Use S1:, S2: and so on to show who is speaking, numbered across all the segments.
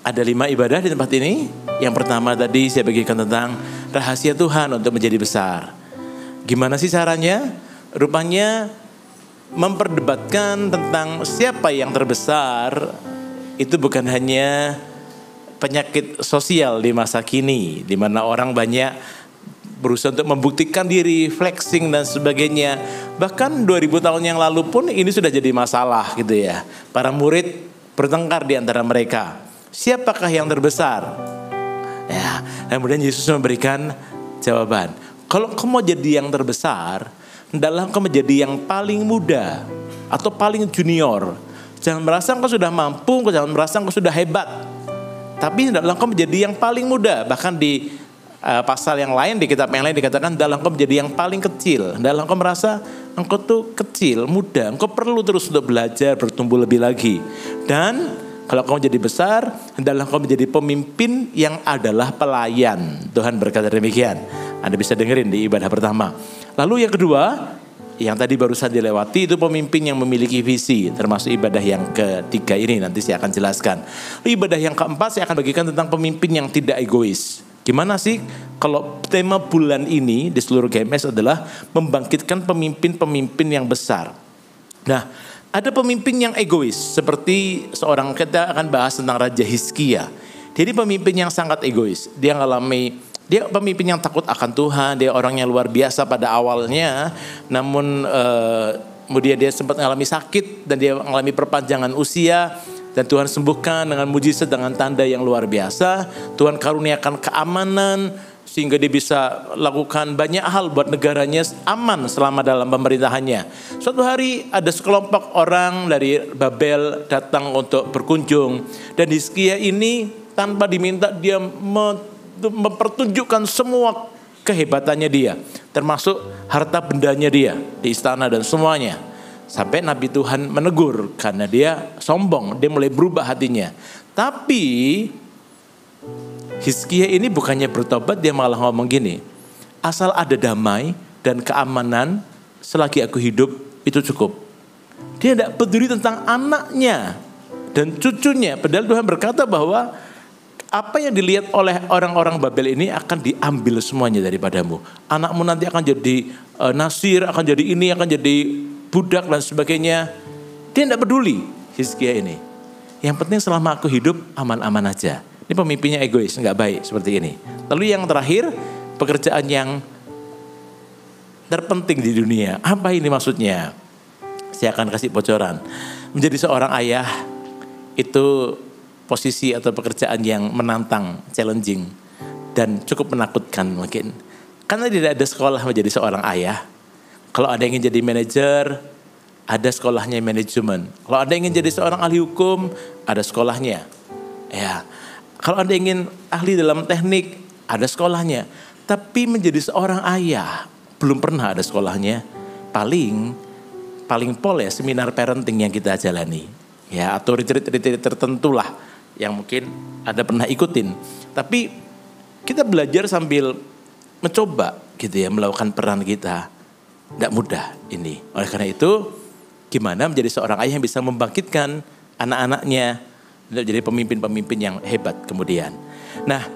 S1: Ada 5 ibadah di tempat ini. Yang pertama tadi saya bagikan tentang rahasia Tuhan untuk menjadi besar. Gimana sih caranya? Rupanya memperdebatkan tentang siapa yang terbesar itu bukan hanya penyakit sosial di masa kini, di mana orang banyak berusaha untuk membuktikan diri, flexing dan sebagainya. Bahkan 2000 tahun yang lalu pun ini sudah jadi masalah gitu ya. Para murid bertengkar di antara mereka. Siapakah yang terbesar? Ya, kemudian Yesus memberikan jawaban. Kalau kau mau jadi yang terbesar, hendaklah kau menjadi yang paling muda atau paling junior. Jangan merasa kau sudah mampu, jangan merasa kau sudah hebat. Tapi hendaklah kau menjadi yang paling muda. Bahkan di pasal yang lain, di kitab yang lain dikatakan hendaklah kau menjadi yang paling kecil. Hendaklah kau merasa engkau tuh kecil, muda. Engkau perlu terus untuk belajar, bertumbuh lebih lagi. Dan kalau kau jadi besar, hendaklah kau menjadi pemimpin yang adalah pelayan. Tuhan berkata demikian. Anda bisa dengerin di ibadah pertama. Lalu yang kedua, yang tadi barusan dilewati itu pemimpin yang memiliki visi. Termasuk ibadah yang ketiga ini nanti saya akan jelaskan. Lalu ibadah yang keempat saya akan bagikan tentang pemimpin yang tidak egois. Gimana sih kalau tema bulan ini di seluruh GMS adalah membangkitkan pemimpin-pemimpin yang besar. Nah, ada pemimpin yang egois, seperti seorang, kita akan bahas tentang Raja Hizkia. Jadi pemimpin yang sangat egois. Dia pemimpin yang takut akan Tuhan, dia orang yang luar biasa pada awalnya. Namun kemudian dia sempat mengalami sakit dan dia mengalami perpanjangan usia. Dan Tuhan sembuhkan dengan mujizat, dengan tanda yang luar biasa. Tuhan karuniakan keamanan sehingga dia bisa lakukan banyak hal buat negaranya aman selama dalam pemerintahannya. Suatu hari ada sekelompok orang dari Babel datang untuk berkunjung. Dan Hizkia ini tanpa diminta dia mempertunjukkan semua kehebatannya dia. Termasuk harta bendanya dia di istana dan semuanya. Sampai Nabi Tuhan menegur karena dia sombong, dia mulai berubah hatinya. Tapi Hizkia ini bukannya bertobat, dia malah ngomong gini, asal ada damai dan keamanan selagi aku hidup itu cukup. Dia tidak peduli tentang anaknya dan cucunya. Padahal Tuhan berkata bahwa apa yang dilihat oleh orang-orang Babel ini akan diambil semuanya daripadamu. Anakmu nanti akan jadi nasir, akan jadi ini, akan jadi budak dan sebagainya. Dia tidak peduli Hizkia ini. Yang penting selama aku hidup aman-aman aja. Ini pemimpinnya egois, nggak baik seperti ini. Lalu yang terakhir, pekerjaan yang terpenting di dunia. Apa ini maksudnya? Saya akan kasih bocoran. Menjadi seorang ayah itu posisi atau pekerjaan yang menantang, challenging, dan cukup menakutkan mungkin. Karena tidak ada sekolah menjadi seorang ayah. Kalau ada yang ingin jadi manajer, ada sekolahnya manajemen. Kalau ada yang ingin jadi seorang ahli hukum, ada sekolahnya. Ya. Kalau ada yang ingin ahli dalam teknik, ada sekolahnya. Tapi menjadi seorang ayah, belum pernah ada sekolahnya. Paling pol ya seminar parenting yang kita jalani. Ya, atau retreat tertentu lah yang mungkin ada pernah ikutin. Tapi kita belajar sambil mencoba gitu ya, melakukan peran kita. Tidak mudah ini. Oleh karena itu, gimana menjadi seorang ayah yang bisa membangkitkan anak-anaknya untuk jadi pemimpin-pemimpin yang hebat kemudian. Nah,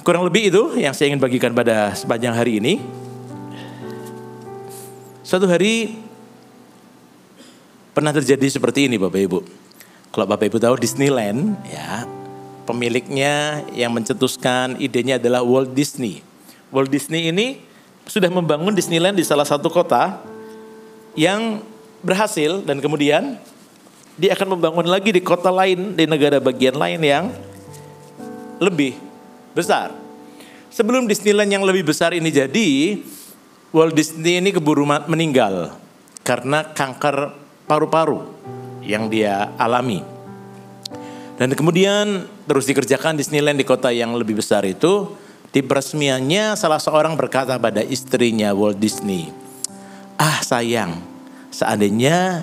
S1: kurang lebih itu yang saya ingin bagikan pada sepanjang hari ini. Suatu hari pernah terjadi seperti ini Bapak Ibu. Kalau Bapak Ibu tahu Disneyland, ya, pemiliknya yang mencetuskan idenya adalah Walt Disney. Walt Disney ini sudah membangun Disneyland di salah satu kota yang berhasil dan kemudian dia akan membangun lagi di kota lain, di negara bagian lain yang lebih besar. Sebelum Disneyland yang lebih besar ini jadi, Walt Disney ini keburu meninggal karena kanker paru-paru yang dia alami. Dan kemudian terus dikerjakan Disneyland di kota yang lebih besar itu. Di peresmiannya salah seorang berkata pada istrinya Walt Disney, "Ah sayang, seandainya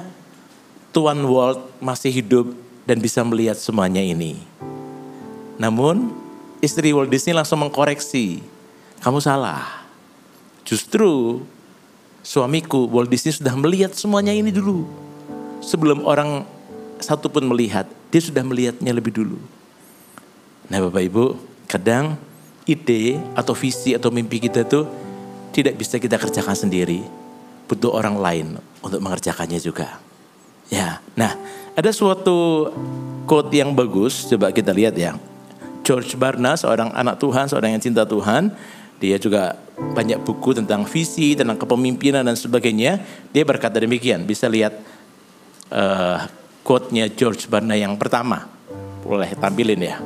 S1: Tuan Walt masih hidup dan bisa melihat semuanya ini." Namun istri Walt Disney langsung mengkoreksi, "Kamu salah. Justru suamiku Walt Disney sudah melihat semuanya ini dulu. Sebelum orang satu pun melihat, dia sudah melihatnya lebih dulu." Nah Bapak Ibu, kadang ide atau visi atau mimpi kita tuh tidak bisa kita kerjakan sendiri. Butuh orang lain untuk mengerjakannya juga. Ya, nah ada suatu quote yang bagus, coba kita lihat ya. George Barna, seorang anak Tuhan, seorang yang cinta Tuhan. Dia juga banyak buku tentang visi, tentang kepemimpinan dan sebagainya. Dia berkata demikian, bisa lihat quote-nya George Barna yang pertama. Boleh tampilin ya.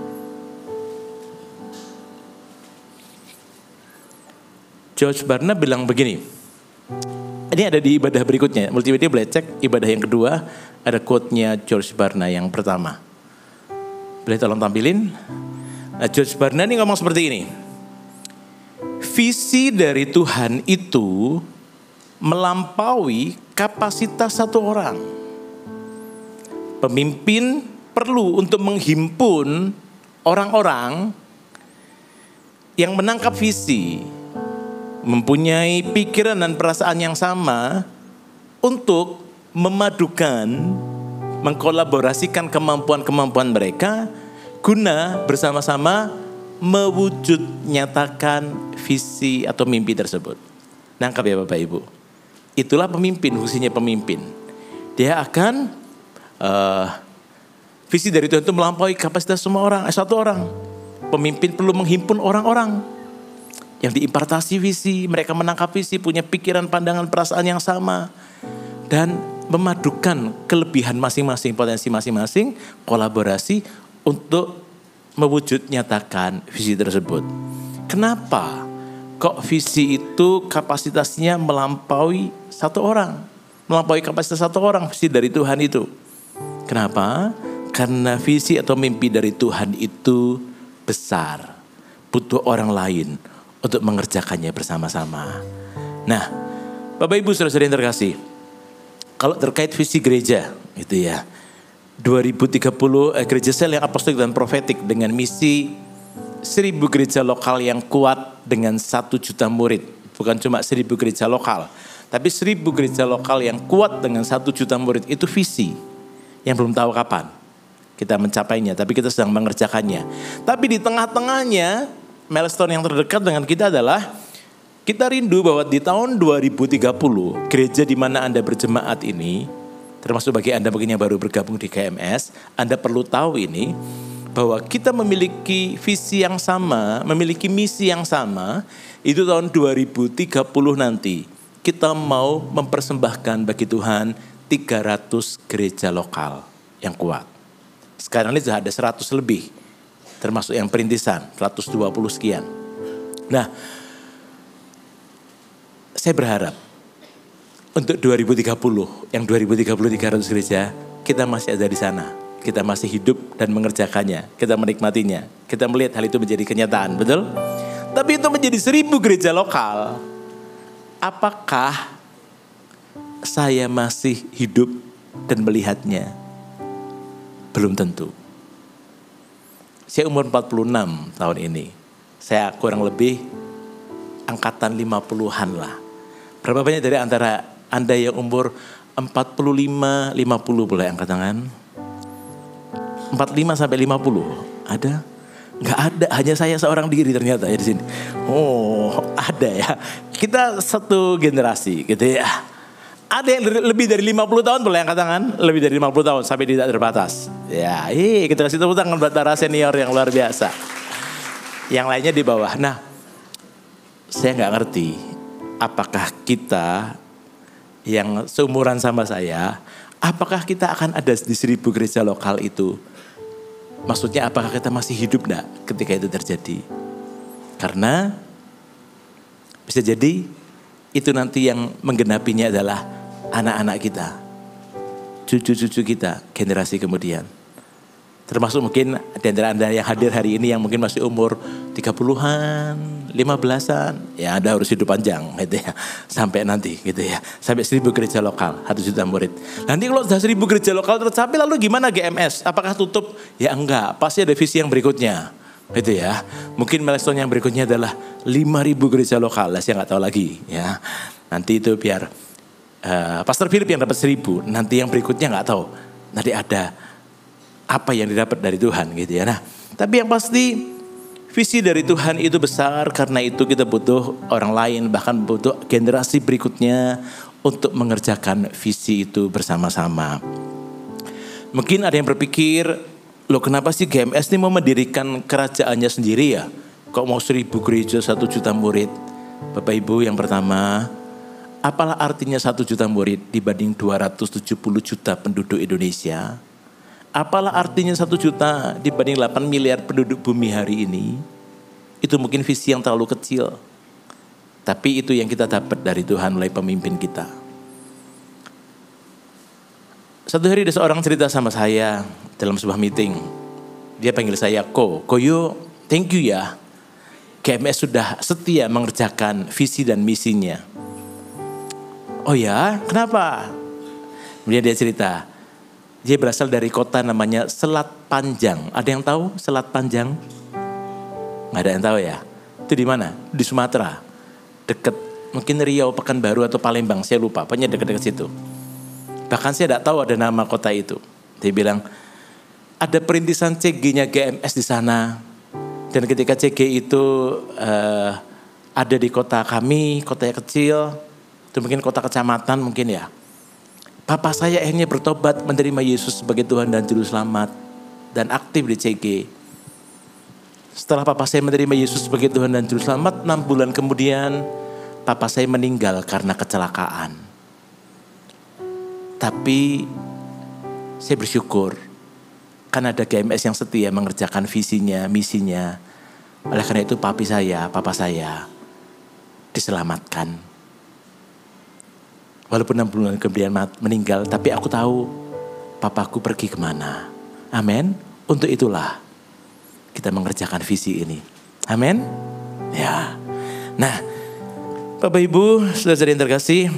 S1: George Barna bilang begini. Ini ada di ibadah berikutnya. Multimedia boleh cek ibadah yang kedua. Ada quote-nya George Barna yang pertama. Boleh tolong tampilin. Nah, George Barna ini ngomong seperti ini. Visi dari Tuhan itu melampaui kapasitas satu orang. Pemimpin perlu untuk menghimpun orang-orang yang menangkap visi, mempunyai pikiran dan perasaan yang sama untuk memadukan, mengkolaborasikan kemampuan-kemampuan mereka guna bersama-sama mewujud nyatakan visi atau mimpi tersebut. Nangkap ya Bapak Ibu. Itulah pemimpin, fungsinya pemimpin. Dia akan visi dari Tuhan itu melampaui kapasitas semua orang, satu orang. Pemimpin perlu menghimpun orang-orang yang diimpartasi visi, mereka menangkap visi, punya pikiran, pandangan, perasaan yang sama. Dan memadukan kelebihan masing-masing, potensi masing-masing, kolaborasi untuk mewujud nyatakan visi tersebut. Kenapa kok visi itu kapasitasnya melampaui satu orang? Melampaui kapasitas satu orang, visi dari Tuhan itu. Kenapa? Karena visi atau mimpi dari Tuhan itu besar. Butuh orang lain untuk mengerjakannya bersama-sama. Nah, Bapak Ibu saudara-saudara yang terkasih, kalau terkait visi gereja, gitu ya, 2030 gereja sel yang apostolik dan profetik dengan misi 1000 gereja lokal yang kuat dengan 1 juta murid. Bukan cuma 1000 gereja lokal, tapi 1000 gereja lokal yang kuat dengan 1 juta murid. Itu visi yang belum tahu kapan kita mencapainya, tapi kita sedang mengerjakannya. Tapi di tengah-tengahnya, milestone yang terdekat dengan kita adalah kita rindu bahwa di tahun 2030 gereja di mana Anda berjemaat ini, termasuk bagi Anda mungkin yang baru bergabung di KMS, Anda perlu tahu ini bahwa kita memiliki visi yang sama, memiliki misi yang sama. Itu tahun 2030 nanti kita mau mempersembahkan bagi Tuhan 300 gereja lokal yang kuat. Sekarang ini sudah ada 100 lebih. Termasuk yang perintisan, 120 sekian. Nah, saya berharap untuk 2030, yang 2030 300 gereja, kita masih ada di sana. Kita masih hidup dan mengerjakannya. Kita menikmatinya. Kita melihat hal itu menjadi kenyataan, betul? Tapi itu menjadi 1000 gereja lokal. Apakah saya masih hidup dan melihatnya? Belum tentu. Saya umur 46 tahun ini. Saya kurang lebih angkatan 50-an lah. Berapa banyak dari antara Anda yang umur 45, 50 boleh angkat tangan? 45 sampai 50 ada? Nggak ada, hanya saya seorang diri ternyata ya di sini. Oh, ada ya. Kita satu generasi gitu ya. Ada yang lebih dari 50 tahun boleh angkat tangan? Lebih dari 50 tahun sampai tidak terbatas. Ya, kita kasih tepuk tangan buat para senior yang luar biasa. Yang lainnya di bawah. Nah, saya nggak ngerti apakah kita yang seumuran sama saya, apakah kita akan ada di 1000 gereja lokal itu? Maksudnya apakah kita masih hidup enggak ketika itu terjadi? Karena bisa jadi itu nanti yang menggenapinya adalah anak-anak kita, cucu-cucu kita, generasi kemudian. Termasuk mungkin di antara Anda yang hadir hari ini yang mungkin masih umur 30-an, 15-an. Ya Anda harus hidup panjang gitu ya. Sampai nanti gitu ya. Sampai 1000 gereja lokal, 1 juta murid. Nanti kalau sudah 1000 gereja lokal tercapai lalu gimana GMS? Apakah tutup? Ya enggak, pasti ada visi yang berikutnya. Gitu ya. Mungkin milestone yang berikutnya adalah 5.000 gereja lokal. Saya nggak tahu lagi ya. Nanti itu biar Pastor Philip yang dapat 1000. Nanti yang berikutnya nggak tahu. Nanti ada apa yang didapat dari Tuhan gitu ya. Nah, Tapi yang pasti visi dari Tuhan itu besar, karena itu kita butuh orang lain, bahkan butuh generasi berikutnya untuk mengerjakan visi itu bersama-sama. Mungkin ada yang berpikir, loh kenapa sih GMS ini mau mendirikan kerajaannya sendiri ya? Kok mau 1000 gereja, 1 juta murid? Bapak Ibu, yang pertama, apalah artinya 1 juta murid dibanding 270 juta penduduk Indonesia? Apalah artinya 1 juta dibanding 8 miliar penduduk bumi hari ini? Itu mungkin visi yang terlalu kecil. Tapi itu yang kita dapat dari Tuhan melalui pemimpin kita. Satu hari ada seorang cerita sama saya dalam sebuah meeting. Dia panggil saya Koyo, thank you ya. GMS sudah setia mengerjakan visi dan misinya. Oh ya, kenapa? Kemudian dia cerita, dia berasal dari kota namanya Selat Panjang. Ada yang tahu Selat Panjang? Nggak ada yang tahu ya? Itu di mana? Di Sumatera. Dekat mungkin Riau, Pekanbaru atau Palembang, saya lupa. Pokoknya dekat-dekat situ. Bahkan saya tidak tahu ada nama kota itu. Dia bilang, ada perintisan CG-nya GMS di sana. Dan ketika CG itu ada di kota kami, kota yang kecil, itu mungkin kota kecamatan mungkin ya. Papa saya akhirnya bertobat menerima Yesus sebagai Tuhan dan Juru Selamat. Dan aktif di CG. Setelah papa saya menerima Yesus sebagai Tuhan dan Juru Selamat, 6 bulan kemudian papa saya meninggal karena kecelakaan. Tapi saya bersyukur karena ada GMS yang setia mengerjakan visinya, misinya. Oleh karena itu papa saya diselamatkan. Walaupun 6 bulan kemudian meninggal, tapi aku tahu papaku pergi kemana. Amin. Untuk itulah kita mengerjakan visi ini. Amin. Ya. Nah, Bapak Ibu, saudara yang terkasih,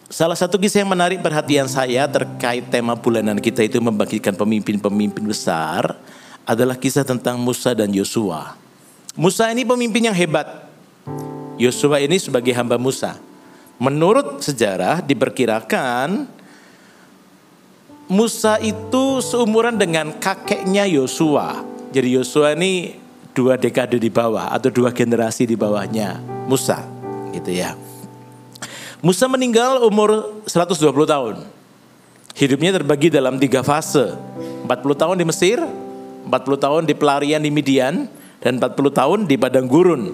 S1: salah satu kisah yang menarik perhatian saya terkait tema bulanan kita itu membagikan pemimpin-pemimpin besar adalah kisah tentang Musa dan Yosua. Musa ini pemimpin yang hebat. Yosua ini sebagai hamba Musa. Menurut sejarah diperkirakan Musa itu seumuran dengan kakeknya Yosua. Jadi Yosua ini 2 dekade di bawah atau 2 generasi di bawahnya Musa, gitu ya. Musa meninggal umur 120 tahun. Hidupnya terbagi dalam 3 fase. 40 tahun di Mesir, 40 tahun di pelarian di Midian, dan 40 tahun di padang gurun.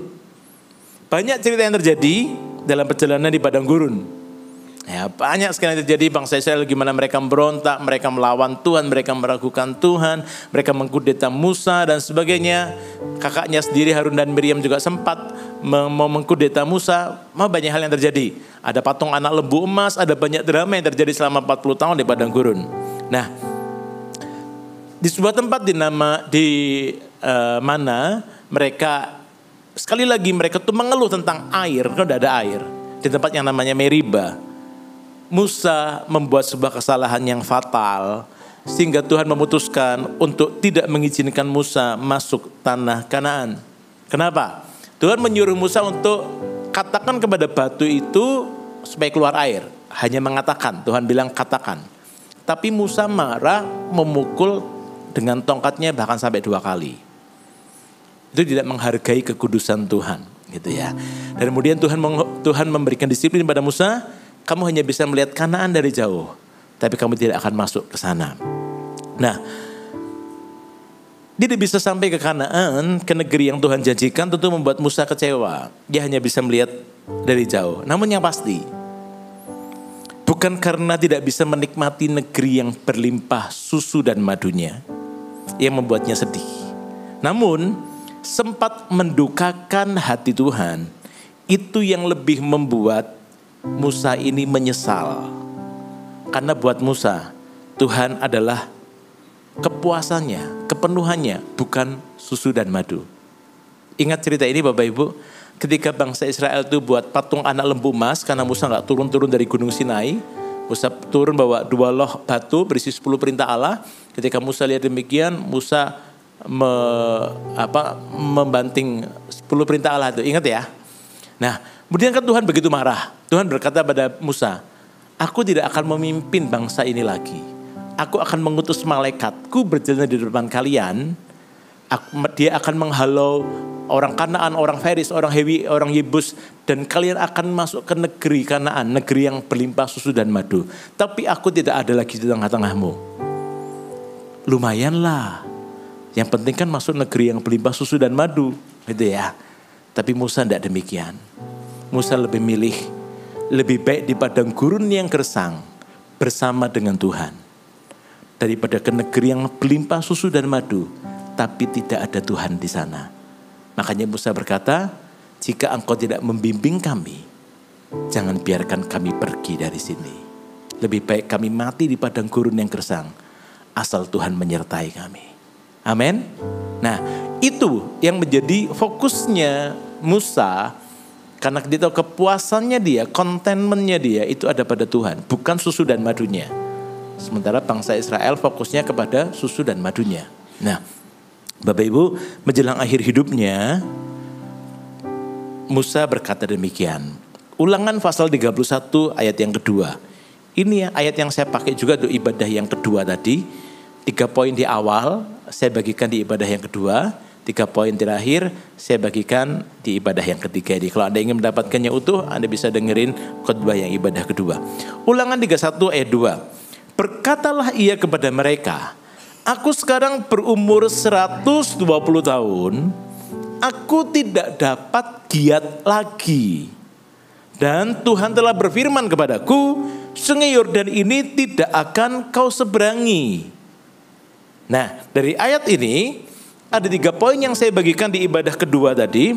S1: Banyak cerita yang terjadi dalam perjalanan di padang gurun. Ya, banyak sekali yang terjadi bangsa Israel, gimana mereka memberontak, mereka melawan Tuhan, mereka meragukan Tuhan, mereka mengkudeta Musa dan sebagainya. Kakaknya sendiri Harun dan Miriam juga sempat mau mengkudeta Musa. Banyak hal yang terjadi. Ada patung anak lembu emas, ada banyak drama yang terjadi selama 40 tahun di padang gurun. Nah, di sebuah tempat mana mereka sekali lagi mereka tuh mengeluh tentang air, kalau tidak ada air. Di tempat yang namanya Meriba, Musa membuat sebuah kesalahan yang fatal sehingga Tuhan memutuskan untuk tidak mengizinkan Musa masuk tanah Kanaan. Kenapa? Tuhan menyuruh Musa untuk katakan kepada batu itu supaya keluar air. Hanya mengatakan, Tuhan bilang katakan. Tapi Musa marah, memukul dengan tongkatnya bahkan sampai 2 kali. Itu tidak menghargai kekudusan Tuhan, gitu ya. Dan kemudian Tuhan memberikan disiplin pada Musa, kamu hanya bisa melihat Kanaan dari jauh, tapi kamu tidak akan masuk ke sana. Nah, dia tidak bisa sampai ke Kanaan, ke negeri yang Tuhan janjikan, tentu membuat Musa kecewa. Dia hanya bisa melihat dari jauh. Namun yang pasti, bukan karena tidak bisa menikmati negeri yang berlimpah susu dan madunya yang membuatnya sedih. Namun sempat mendukakan hati Tuhan, itu yang lebih membuat Musa ini menyesal. Karena buat Musa, Tuhan adalah kepuasannya, kepenuhannya, bukan susu dan madu. Ingat cerita ini Bapak Ibu, ketika bangsa Israel itu buat patung anak lembu emas, karena Musa gak turun-turun dari Gunung Sinai, Musa turun bawa 2 loh batu berisi 10 perintah Allah. Ketika Musa lihat demikian, Musa membanting 10 perintah Allah itu, ingat ya. Nah, kemudian kan Tuhan begitu marah. Tuhan berkata pada Musa, aku tidak akan memimpin bangsa ini lagi. Aku akan mengutus malaikatku berjalan di depan kalian, Dia akan menghalau orang Kanaan, orang Feris, orang Hewi, orang Yebus. Dan kalian akan masuk ke negeri Kanaan, negeri yang berlimpah susu dan madu. Tapi aku tidak ada lagi di tengah-tengahmu. Lumayanlah. Yang penting kan masuk negeri yang berlimpah susu dan madu. Gitu ya. Tapi Musa tidak demikian. Musa lebih milih, lebih baik di padang gurun yang gersang bersama dengan Tuhan. Daripada ke negeri yang berlimpah susu dan madu. Tapi tidak ada Tuhan di sana. Makanya Musa berkata, jika engkau tidak membimbing kami, jangan biarkan kami pergi dari sini. Lebih baik kami mati di padang gurun yang gersang, asal Tuhan menyertai kami. Amin. Nah, itu yang menjadi fokusnya Musa, karena dia tahu kepuasannya dia, contentmentnya dia itu ada pada Tuhan, bukan susu dan madunya. Sementara bangsa Israel fokusnya kepada susu dan madunya. Nah, Bapak Ibu, menjelang akhir hidupnya, Musa berkata demikian. Ulangan pasal 31 ayat yang kedua. Ini ayat yang saya pakai juga untuk ibadah yang kedua tadi. 3 poin di awal saya bagikan di ibadah yang kedua. 3 poin terakhir saya bagikan di ibadah yang ketiga ini. Kalau Anda ingin mendapatkannya utuh, Anda bisa dengerin khotbah yang ibadah kedua. Ulangan 31 ayat 2. Berkatalah ia kepada mereka, aku sekarang berumur 120 tahun, aku tidak dapat giat lagi. Dan Tuhan telah berfirman kepadaku, sungai Yordan ini tidak akan kau seberangi. Nah, dari ayat ini ada 3 poin yang saya bagikan di ibadah kedua tadi.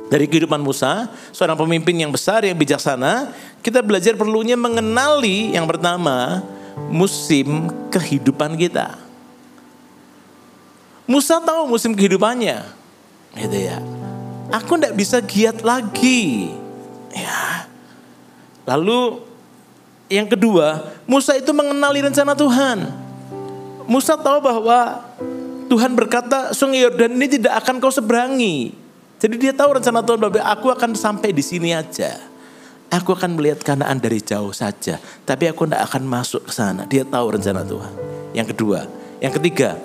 S1: Dari kehidupan Musa, seorang pemimpin yang besar, yang bijaksana, kita belajar perlunya mengenali yang pertama, musim kehidupan kita. Musa tahu musim kehidupannya, gitu ya. Aku tidak bisa giat lagi, ya. Lalu yang kedua, Musa itu mengenali rencana Tuhan. Musa tahu bahwa Tuhan berkata, sungai Yordan ini tidak akan kau seberangi. Jadi dia tahu rencana Tuhan bahwa aku akan sampai di sini aja. Aku akan melihat Kanaan dari jauh saja, tapi aku tidak akan masuk ke sana. Dia tahu rencana Tuhan. Yang kedua, yang ketiga,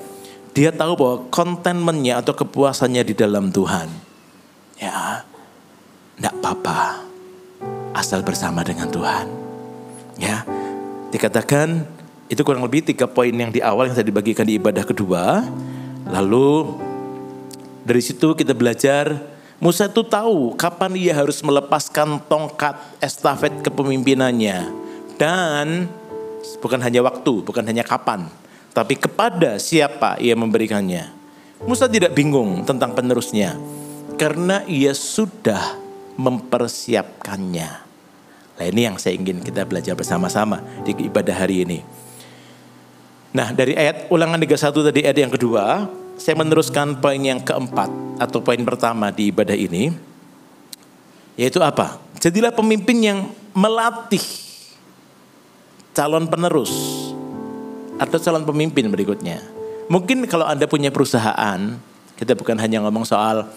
S1: dia tahu bahwa contentmentnya atau kepuasannya di dalam Tuhan. Ya, enggak apa-apa, asal bersama dengan Tuhan. Ya, dikatakan itu kurang lebih 3 poin yang di awal yang saya dibagikan di ibadah kedua. Lalu dari situ kita belajar, Musa itu tahu kapan ia harus melepaskan tongkat estafet kepemimpinannya. Dan bukan hanya waktu, bukan hanya kapan, tapi kepada siapa ia memberikannya. Musa tidak bingung tentang penerusnya, karena ia sudah mempersiapkannya. Nah, ini yang saya ingin kita belajar bersama-sama di ibadah hari ini. Nah, dari ayat ulangan 31 tadi, ayat yang kedua, saya meneruskan poin yang keempat atau poin pertama di ibadah ini. Yaitu apa? Jadilah pemimpin yang melatih calon penerus atau calon pemimpin berikutnya. Mungkin kalau Anda punya perusahaan, kita bukan hanya ngomong soal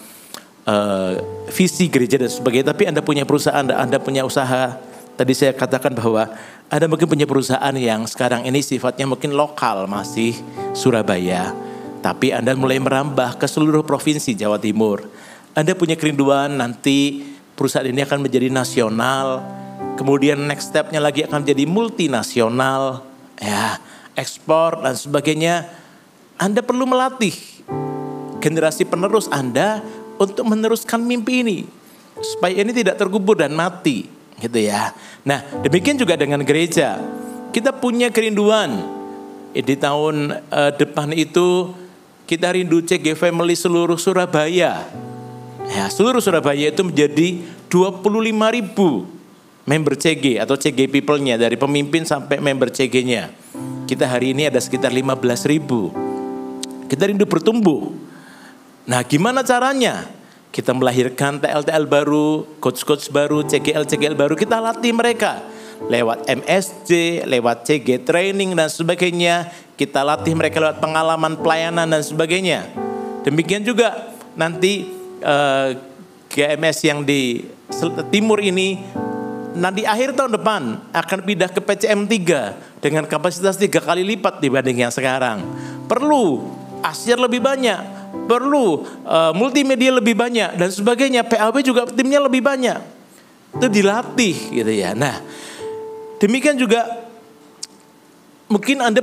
S1: visi gereja dan sebagainya, tapi Anda punya perusahaan, Anda punya usaha. Tadi saya katakan bahwa Anda mungkin punya perusahaan yang sekarang ini sifatnya mungkin lokal, masih Surabaya. Tapi Anda mulai merambah ke seluruh provinsi Jawa Timur. Anda punya kerinduan nanti perusahaan ini akan menjadi nasional. Kemudian next step-nya lagi akan menjadi multinasional. Ya, ekspor dan sebagainya. Anda perlu melatih generasi penerus Anda untuk meneruskan mimpi ini. Supaya ini tidak terkubur dan mati. Gitu ya. Nah, demikian juga dengan gereja. Kita punya kerinduan. Di tahun depan itu kita rindu CG Family seluruh Surabaya. Ya, seluruh Surabaya itu menjadi 25.000 member CG atau CG people-nya, dari pemimpin sampai member CG-nya. Kita hari ini ada sekitar 15.000. Kita rindu bertumbuh. Nah, gimana caranya? Kita melahirkan TL-TL baru, coach-coach baru, CGL baru, kita latih mereka. Lewat MSJ, lewat CG training dan sebagainya. Kita latih mereka lewat pengalaman pelayanan dan sebagainya. Demikian juga nanti GMS yang di timur ini, nanti akhir tahun depan akan pindah ke PCM 3 dengan kapasitas 3 kali lipat dibanding yang sekarang. Perlu asiar lebih banyak. perlu multimedia lebih banyak dan sebagainya. PAW juga timnya lebih banyak. Itu dilatih gitu ya. Nah, demikian juga mungkin Anda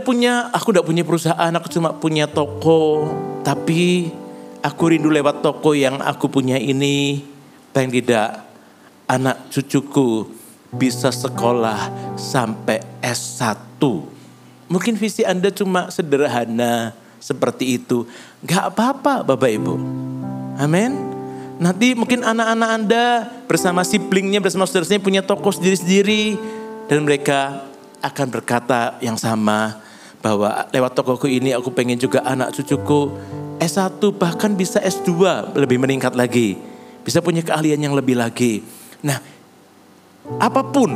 S1: aku tidak punya perusahaan, aku cuma punya toko, tapi aku rindu lewat toko yang aku punya ini. Paling tidak anak cucuku bisa sekolah sampai S1. Mungkin visi Anda cuma sederhana seperti itu. Gak apa-apa Bapak Ibu. Amin. Nanti mungkin anak-anak Anda bersama siblingnya, bersama saudaranya punya toko sendiri-sendiri. Dan mereka akan berkata yang sama. Bahwa lewat tokoku ini aku pengen juga anak cucuku S1 bahkan bisa S2 lebih meningkat lagi. Bisa punya keahlian yang lebih lagi. Nah, apapun,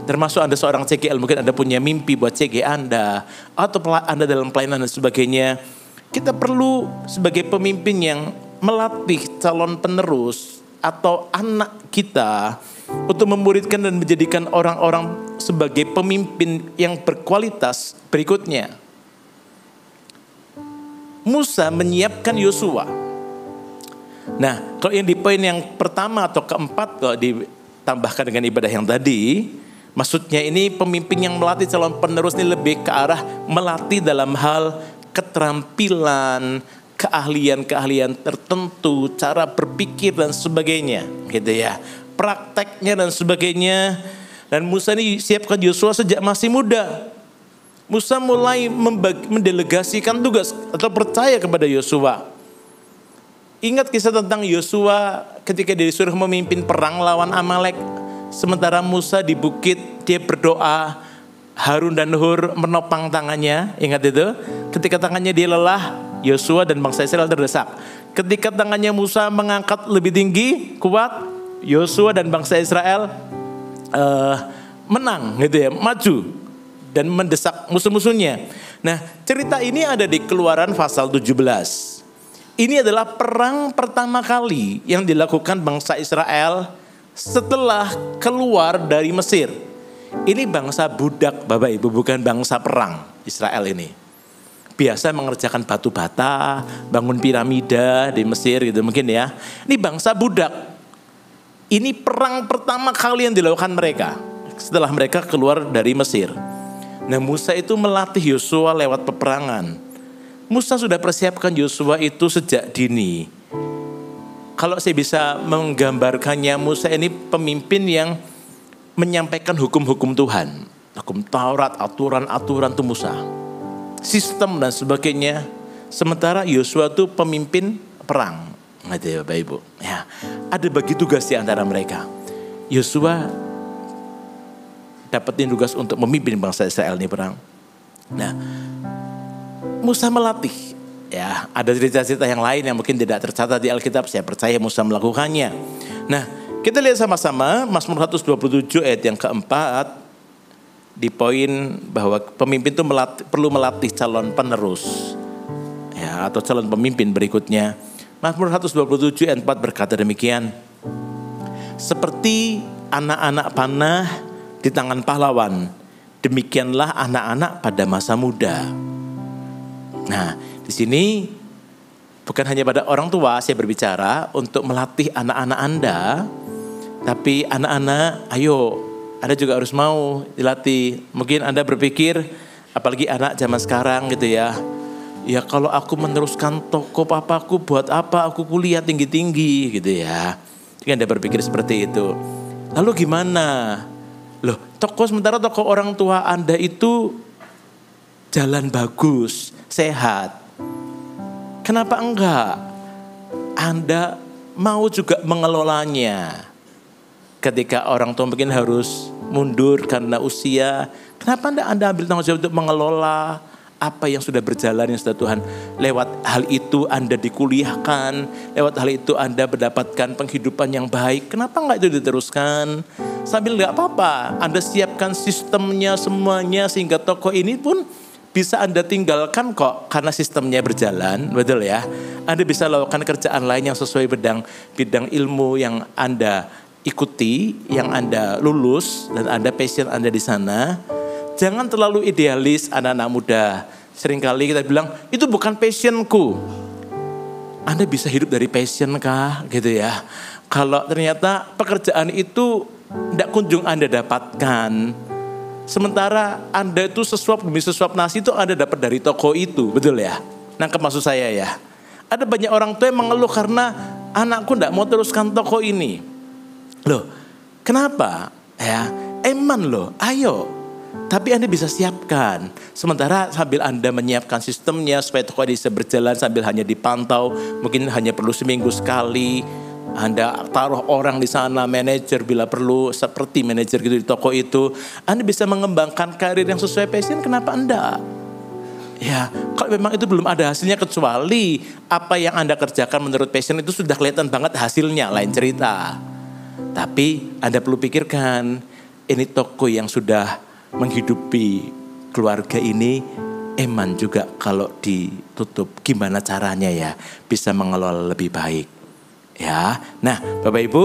S1: termasuk Anda seorang CGL, mungkin Anda punya mimpi buat CG Anda, atau Anda dalam pelayanan dan sebagainya. Kita perlu sebagai pemimpin yang melatih calon penerus atau anak kita untuk memuridkan dan menjadikan orang-orang sebagai pemimpin yang berkualitas berikutnya. Musa menyiapkan Yosua. Nah, kalau yang di poin yang pertama atau keempat, kalau ditambahkan dengan ibadah yang tadi, maksudnya ini pemimpin yang melatih calon penerus ini lebih ke arah melatih dalam hal keterampilan, keahlian-keahlian tertentu, cara berpikir dan sebagainya, gitu ya. Prakteknya dan sebagainya. Dan Musa ini siapkan Yosua sejak masih muda. Musa mulai mendelegasikan tugas atau percaya kepada Yosua. Ingat kisah tentang Yosua ketika dia disuruh memimpin perang lawan Amalek. Sementara Musa di bukit, dia berdoa, Harun dan Hur menopang tangannya. Ingat itu? Ketika tangannya dia lelah, Yosua dan bangsa Israel terdesak. Ketika tangannya Musa mengangkat lebih tinggi, kuat, Yosua dan bangsa Israel menang, gitu ya, maju dan mendesak musuh-musuhnya. Nah, cerita ini ada di Keluaran pasal 17. Ini adalah perang pertama kali yang dilakukan bangsa Israel setelah keluar dari Mesir. Ini bangsa budak Bapak Ibu, bukan bangsa perang Israel ini. Biasa mengerjakan batu bata, bangun piramida di Mesir gitu mungkin ya. Ini bangsa budak. Ini perang pertama kali yang dilakukan mereka setelah mereka keluar dari Mesir. Nah, Musa itu melatih Yosua lewat peperangan. Musa sudah persiapkan Yosua itu sejak dini. Kalau saya bisa menggambarkannya, Musa ini pemimpin yang menyampaikan hukum-hukum Tuhan. Hukum Taurat, aturan-aturan itu Musa. Sistem dan sebagainya. Sementara Yosua itu pemimpin perang. Gitu ya Bapak Ibu. Ya, ada bagi tugas di antara mereka. Yosua dapetin tugas untuk memimpin bangsa Israel ini perang. Nah, Musa melatih. Ya, ada cerita-cerita yang lain yang mungkin tidak tercatat di Alkitab. Saya percaya Musa melakukannya. Nah, kita lihat sama-sama Mazmur 127 ayat yang keempat. Di poin bahwa pemimpin itu perlu melatih calon penerus. Ya, atau calon pemimpin berikutnya. Mazmur 127 ayat 4 berkata demikian. Seperti anak-anak panah di tangan pahlawan, demikianlah anak-anak pada masa muda. Nah, di sini bukan hanya pada orang tua saya berbicara untuk melatih anak-anak Anda, tapi anak-anak, ayo, Anda juga harus mau dilatih. Mungkin Anda berpikir, apalagi anak zaman sekarang gitu ya, ya kalau aku meneruskan toko papaku buat apa aku kuliah tinggi-tinggi gitu ya. Jadi Anda berpikir seperti itu. Lalu gimana? Loh, sementara toko orang tua Anda itu jalan bagus, sehat. Kenapa enggak? Anda mau juga mengelolanya. Ketika orang tua mungkin harus mundur karena usia, kenapa Anda ambil tanggung jawab untuk mengelola apa yang sudah berjalan, yang sudah Tuhan. Lewat hal itu Anda dikuliahkan, lewat hal itu Anda mendapatkan penghidupan yang baik. Kenapa enggak itu diteruskan? Sambil enggak apa-apa, Anda siapkan sistemnya semuanya sehingga toko ini pun bisa Anda tinggalkan kok karena sistemnya berjalan, betul ya. Anda bisa lakukan kerjaan lain yang sesuai bidang ilmu yang Anda ikuti, yang Anda lulus dan Anda passion Anda di sana. Jangan terlalu idealis anak-anak muda. Seringkali kita bilang, itu bukan passionku. Anda bisa hidup dari passion kah gitu ya. Kalau ternyata pekerjaan itu tidak kunjung Anda dapatkan, sementara Anda itu sesuap demi sesuap nasi itu Anda dapat dari toko itu, betul ya? Nangkep maksud saya ya. Ada banyak orang tua yang mengeluh karena anakku tidak mau teruskan toko ini. Loh, kenapa? Ya, eman loh, ayo. Tapi Anda bisa siapkan. Sementara sambil Anda menyiapkan sistemnya supaya toko bisa berjalan sambil hanya dipantau, mungkin hanya perlu seminggu sekali. Anda taruh orang di sana, manajer bila perlu, seperti manajer gitu di toko itu. Anda bisa mengembangkan karir yang sesuai passion, kenapa enggak? Ya, kalau memang itu belum ada hasilnya, kecuali apa yang Anda kerjakan menurut passion itu sudah kelihatan banget hasilnya, lain cerita. Tapi Anda perlu pikirkan, ini toko yang sudah menghidupi keluarga ini, eman juga kalau ditutup, gimana caranya ya bisa mengelola lebih baik. Ya, nah Bapak Ibu,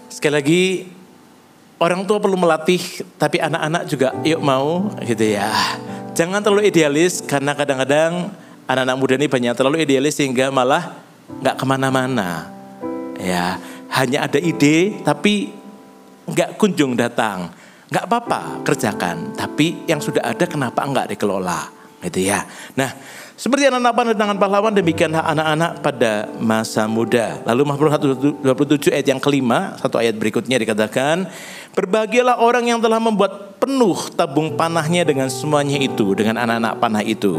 S1: sekali lagi orang tua perlu melatih, tapi anak-anak juga yuk mau gitu ya. Jangan terlalu idealis, karena kadang-kadang anak-anak muda ini banyak terlalu idealis sehingga malah nggak kemana-mana. Ya, hanya ada ide tapi nggak kunjung datang. Nggak apa-apa kerjakan, tapi yang sudah ada kenapa enggak dikelola gitu ya. Nah, seperti anak-anak panah dengan pahlawan, demikianlah anak-anak pada masa muda. Lalu Mazmur 127 ayat yang kelima, satu ayat berikutnya dikatakan, berbahagialah orang yang telah membuat penuh tabung panahnya dengan semuanya itu, dengan anak-anak panah itu.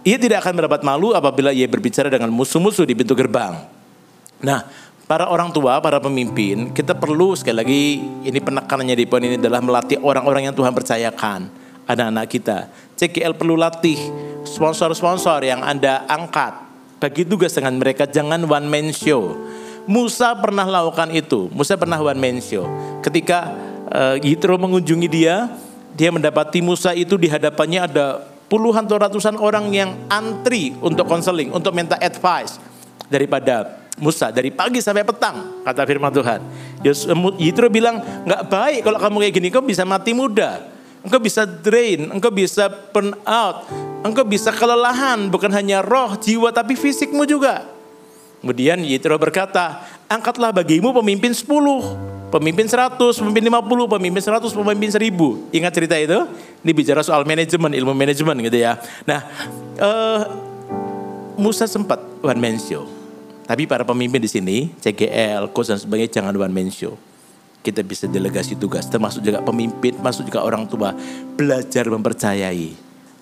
S1: Ia tidak akan mendapat malu apabila ia berbicara dengan musuh-musuh di pintu gerbang. Nah, para orang tua, para pemimpin, kita perlu sekali lagi, ini penekanannya di poin ini adalah melatih orang-orang yang Tuhan percayakan, anak-anak kita. CGL perlu latih sponsor-sponsor yang Anda angkat, bagi tugas dengan mereka, jangan one man show. Musa pernah lakukan itu, Musa pernah one man show. Ketika Yitro mengunjungi dia mendapati Musa itu di hadapannya ada puluhan atau ratusan orang yang antri untuk konseling, untuk minta advice daripada Musa dari pagi sampai petang, kata firman Tuhan. Yitro bilang, nggak baik kalau kamu kayak gini, kau bisa mati muda, engkau bisa drain, engkau bisa burn out, engkau bisa kelelahan, bukan hanya roh, jiwa, tapi fisikmu juga. Kemudian Yitro berkata, angkatlah bagimu pemimpin 10, pemimpin 100, pemimpin 50, pemimpin 100, pemimpin 1000. Ingat cerita itu? Ini bicara soal manajemen, ilmu manajemen gitu ya. Nah, Musa sempat one man show. Tapi para pemimpin di sini, CGL, coach dan sebagainya, jangan one man show. Kita bisa delegasi tugas, termasuk juga pemimpin, termasuk juga orang tua. Belajar mempercayai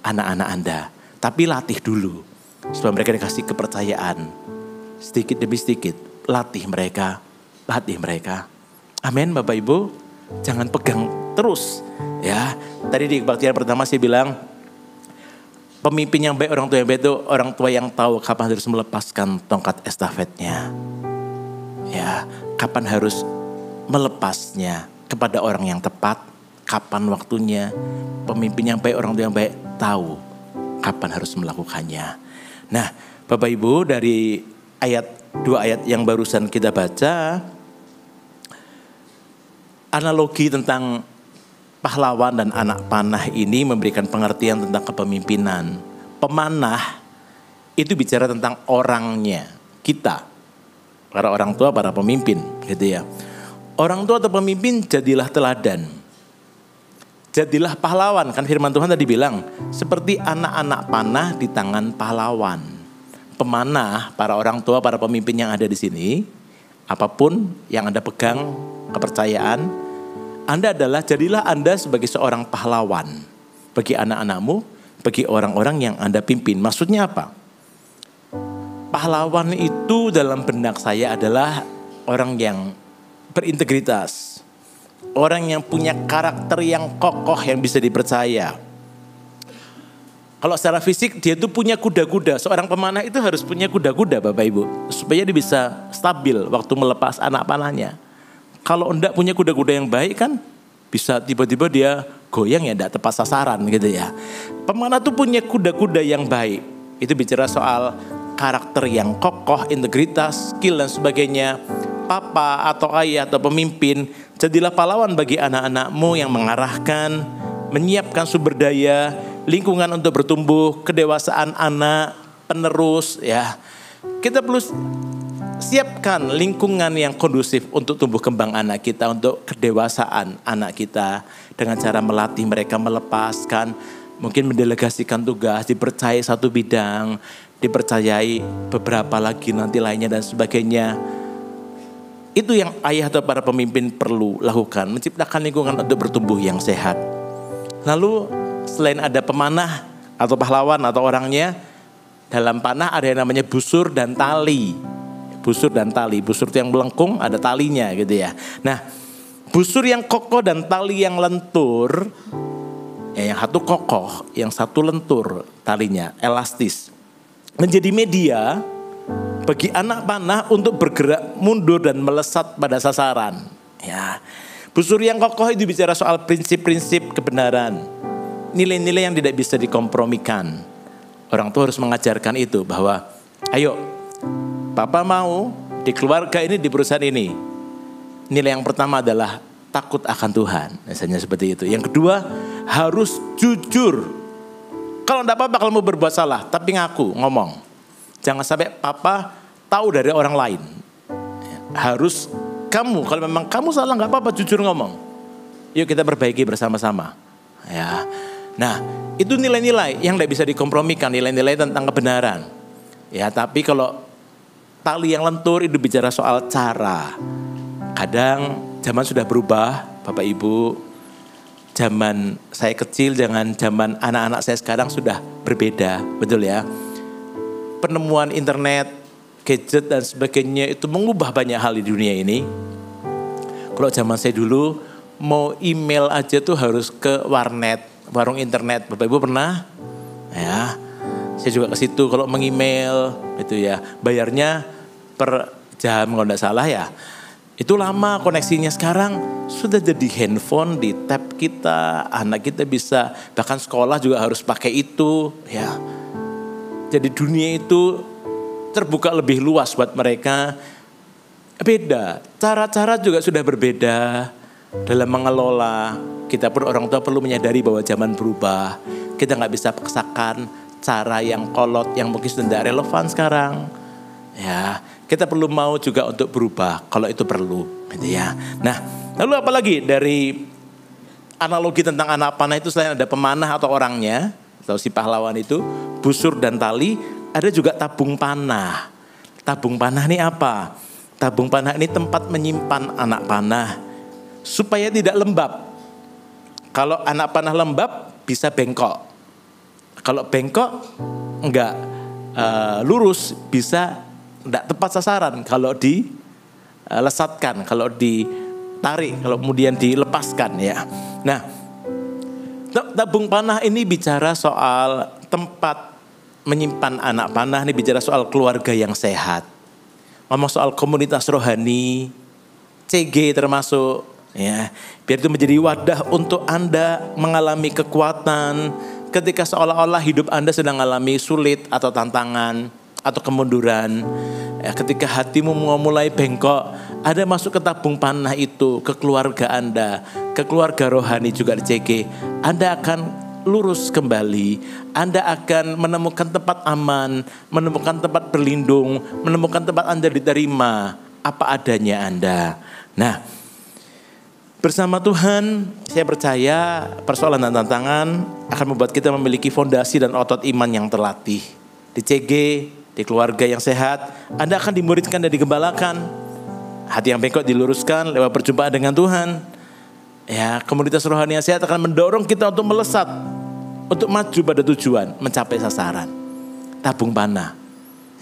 S1: anak-anak Anda. Tapi latih dulu, supaya mereka dikasih kepercayaan. Sedikit demi sedikit, latih mereka. Amin Bapak Ibu, jangan pegang terus. Ya, tadi di kebaktian pertama saya bilang, pemimpin yang baik, orang tua yang baik itu orang tua yang tahu kapan harus melepaskan tongkat estafetnya. Ya, kapan harus melepasnya kepada orang yang tepat, kapan waktunya. Pemimpin yang baik, orang tua yang baik tahu kapan harus melakukannya. Nah, Bapak Ibu, dari dua ayat yang barusan kita baca, analogi tentang pahlawan dan anak panah ini memberikan pengertian tentang kepemimpinan. Pemanah itu bicara tentang orangnya, kita, para orang tua, para pemimpin, gitu ya. Orang tua atau pemimpin jadilah teladan, jadilah pahlawan. Kan firman Tuhan tadi bilang, seperti anak-anak panah di tangan pahlawan. Pemanah, para orang tua, para pemimpin yang ada di sini, apapun yang Anda pegang, kepercayaan, jadilah Anda sebagai seorang pahlawan bagi anak-anakmu, bagi orang-orang yang Anda pimpin. Maksudnya apa? Pahlawan itu dalam benak saya adalah orang yang berintegritas, orang yang punya karakter yang kokoh, yang bisa dipercaya. Kalau secara fisik dia itu punya kuda-kuda. Seorang pemanah itu harus punya kuda-kuda Bapak Ibu, supaya dia bisa stabil waktu melepas anak panahnya. Kalau enggak punya kuda-kuda yang baik kan bisa tiba-tiba dia goyang, ya enggak tepat sasaran gitu ya. Pemanah tuh punya kuda-kuda yang baik. Itu bicara soal karakter yang kokoh, integritas, skill dan sebagainya. Papa atau ayah atau pemimpin, jadilah pahlawan bagi anak-anakmu yang mengarahkan, menyiapkan sumber daya, lingkungan untuk bertumbuh, kedewasaan anak, penerus ya. Kita perlu siapkan lingkungan yang kondusif untuk tumbuh kembang anak kita, untuk kedewasaan anak kita. Dengan cara melatih mereka melepaskan, mungkin mendelegasikan tugas, dipercayai satu bidang, dipercayai beberapa lagi nanti lainnya dan sebagainya. Itu yang ayah atau para pemimpin perlu lakukan, menciptakan lingkungan untuk bertumbuh yang sehat. Lalu selain ada pemanah atau pahlawan atau orangnya, dalam panah ada yang namanya busur dan tali. Busur dan tali, busur itu yang melengkung, ada talinya gitu ya. Nah, busur yang kokoh dan tali yang lentur, ya yang satu kokoh, yang satu lentur talinya, elastis, menjadi media bagi anak panah untuk bergerak mundur dan melesat pada sasaran. Ya, busur yang kokoh itu bicara soal prinsip-prinsip kebenaran, nilai-nilai yang tidak bisa dikompromikan. Orang tua harus mengajarkan itu bahwa, ayo, papa mau di keluarga ini, di perusahaan ini, nilai yang pertama adalah takut akan Tuhan, misalnya seperti itu. Yang kedua, harus jujur. Kalau enggak apa-apa kalau mau berbuat salah, tapi ngaku, ngomong. Jangan sampai papa tahu dari orang lain. Harus kamu, kalau memang kamu salah enggak apa-apa, jujur ngomong. Yuk kita perbaiki bersama-sama. Ya. Nah, itu nilai-nilai yang enggak bisa dikompromikan, nilai-nilai tentang kebenaran. Ya, tapi kalau tali yang lentur itu bicara soal cara. Kadang zaman sudah berubah, Bapak Ibu. Zaman saya kecil dengan zaman anak-anak saya sekarang sudah berbeda, betul ya. Penemuan internet, gadget dan sebagainya itu mengubah banyak hal di dunia ini. Kalau zaman saya dulu mau email aja tuh harus ke warnet, warung internet. Bapak Ibu pernah? Ya. Saya juga ke situ kalau meng-email itu ya. Bayarnya per jam kalau enggak salah ya. Itu lama koneksinya. Sekarang sudah jadi handphone, di tab kita, anak kita bisa, bahkan sekolah juga harus pakai itu ya. Jadi dunia itu terbuka lebih luas buat mereka. Beda, cara-cara juga sudah berbeda dalam mengelola. Kita pun orang tua perlu menyadari bahwa zaman berubah. Kita gak bisa paksakan cara yang kolot, yang mungkin sudah tidak relevan sekarang. Ya, kita perlu mau juga untuk berubah kalau itu perlu, gitu ya. Nah, lalu apa lagi dari analogi tentang anak panah itu, selain ada pemanah atau orangnya, atau si pahlawan itu, busur dan tali, ada juga tabung panah. Tabung panah ini apa? Tabung panah ini tempat menyimpan anak panah supaya tidak lembab. Kalau anak panah lembab bisa bengkok. Kalau bengkok enggak lurus, bisa enggak tepat sasaran kalau dilesatkan, kalau ditarik, kalau kemudian dilepaskan ya. Nah, tabung panah ini bicara soal tempat menyimpan anak panah, ini bicara soal keluarga yang sehat. Ngomong soal komunitas rohani, CG termasuk ya. Biar itu menjadi wadah untuk Anda mengalami kekuatan ketika seolah-olah hidup Anda sedang mengalami sulit atau tantangan atau kemunduran. Ya, ketika hatimu mulai bengkok, Anda masuk ke tabung panah itu, ke keluarga Anda, ke keluarga rohani juga di CG. Anda akan lurus kembali. Anda akan menemukan tempat aman, menemukan tempat berlindung, menemukan tempat Anda diterima apa adanya Anda. Nah, bersama Tuhan, saya percaya persoalan dan tantangan akan membuat kita memiliki fondasi dan otot iman yang terlatih. Di CG, di keluarga yang sehat, Anda akan dimuridkan dan digembalakan. Hati yang bengkok diluruskan lewat perjumpaan dengan Tuhan. Ya, komunitas rohani yang sehat akan mendorong kita untuk melesat, untuk maju pada tujuan, mencapai sasaran. Tabung panah.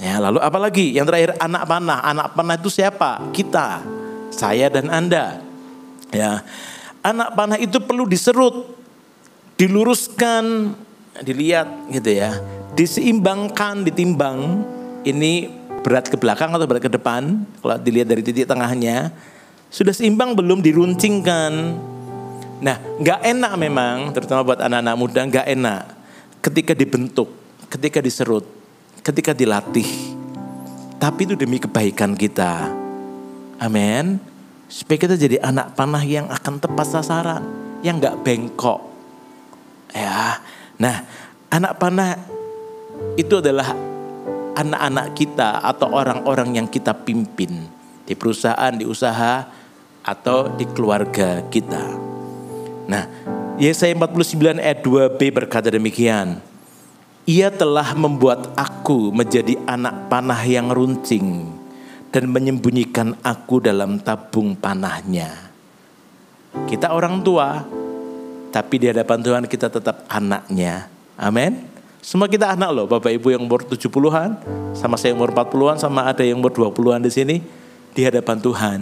S1: Ya, lalu apa lagi? Yang terakhir, anak panah. Anak panah itu siapa? Kita, saya dan Anda. Ya, anak panah itu perlu diserut, diluruskan, dilihat gitu ya, diseimbangkan, ditimbang. Ini berat ke belakang atau berat ke depan? Kalau dilihat dari titik tengahnya, sudah seimbang belum, diruncingkan. Nah, gak enak memang, terutama buat anak-anak muda, gak enak ketika dibentuk, ketika diserut, ketika dilatih. Tapi itu demi kebaikan kita. Amin. Supaya kita jadi anak panah yang akan tepat sasaran, yang gak bengkok. Ya. Nah, anak panah itu adalah anak-anak kita atau orang-orang yang kita pimpin di perusahaan, di usaha, atau di keluarga kita. Nah, Yesaya 49 ayat 2b berkata demikian. Ia telah membuat aku menjadi anak panah yang runcing dan menyembunyikan aku dalam tabung panahnya. Kita orang tua, tapi di hadapan Tuhan kita tetap anaknya. Amin. Semua kita anak loh, Bapak Ibu yang umur 70-an, sama saya umur 40-an, sama ada yang umur 20-an di sini. Di hadapan Tuhan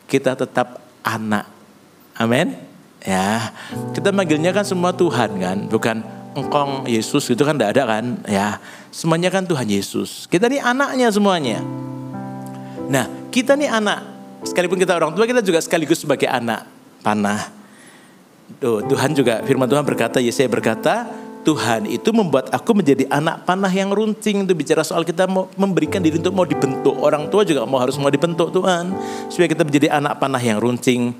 S1: kita tetap anak. Amin. Ya, kita manggilnya kan semua Tuhan kan, bukan engkong Yesus gitu kan, enggak ada kan. Ya, semuanya kan Tuhan Yesus. Kita nih anaknya semuanya. Nah, kita nih anak, sekalipun kita orang tua, kita juga sekaligus sebagai anak panah. Tuhan juga, firman Tuhan berkata, Yesaya berkata, Tuhan itu membuat aku menjadi anak panah yang runcing. Itu bicara soal kita mau memberikan diri untuk mau dibentuk. Orang tua juga harus mau dibentuk Tuhan, supaya kita menjadi anak panah yang runcing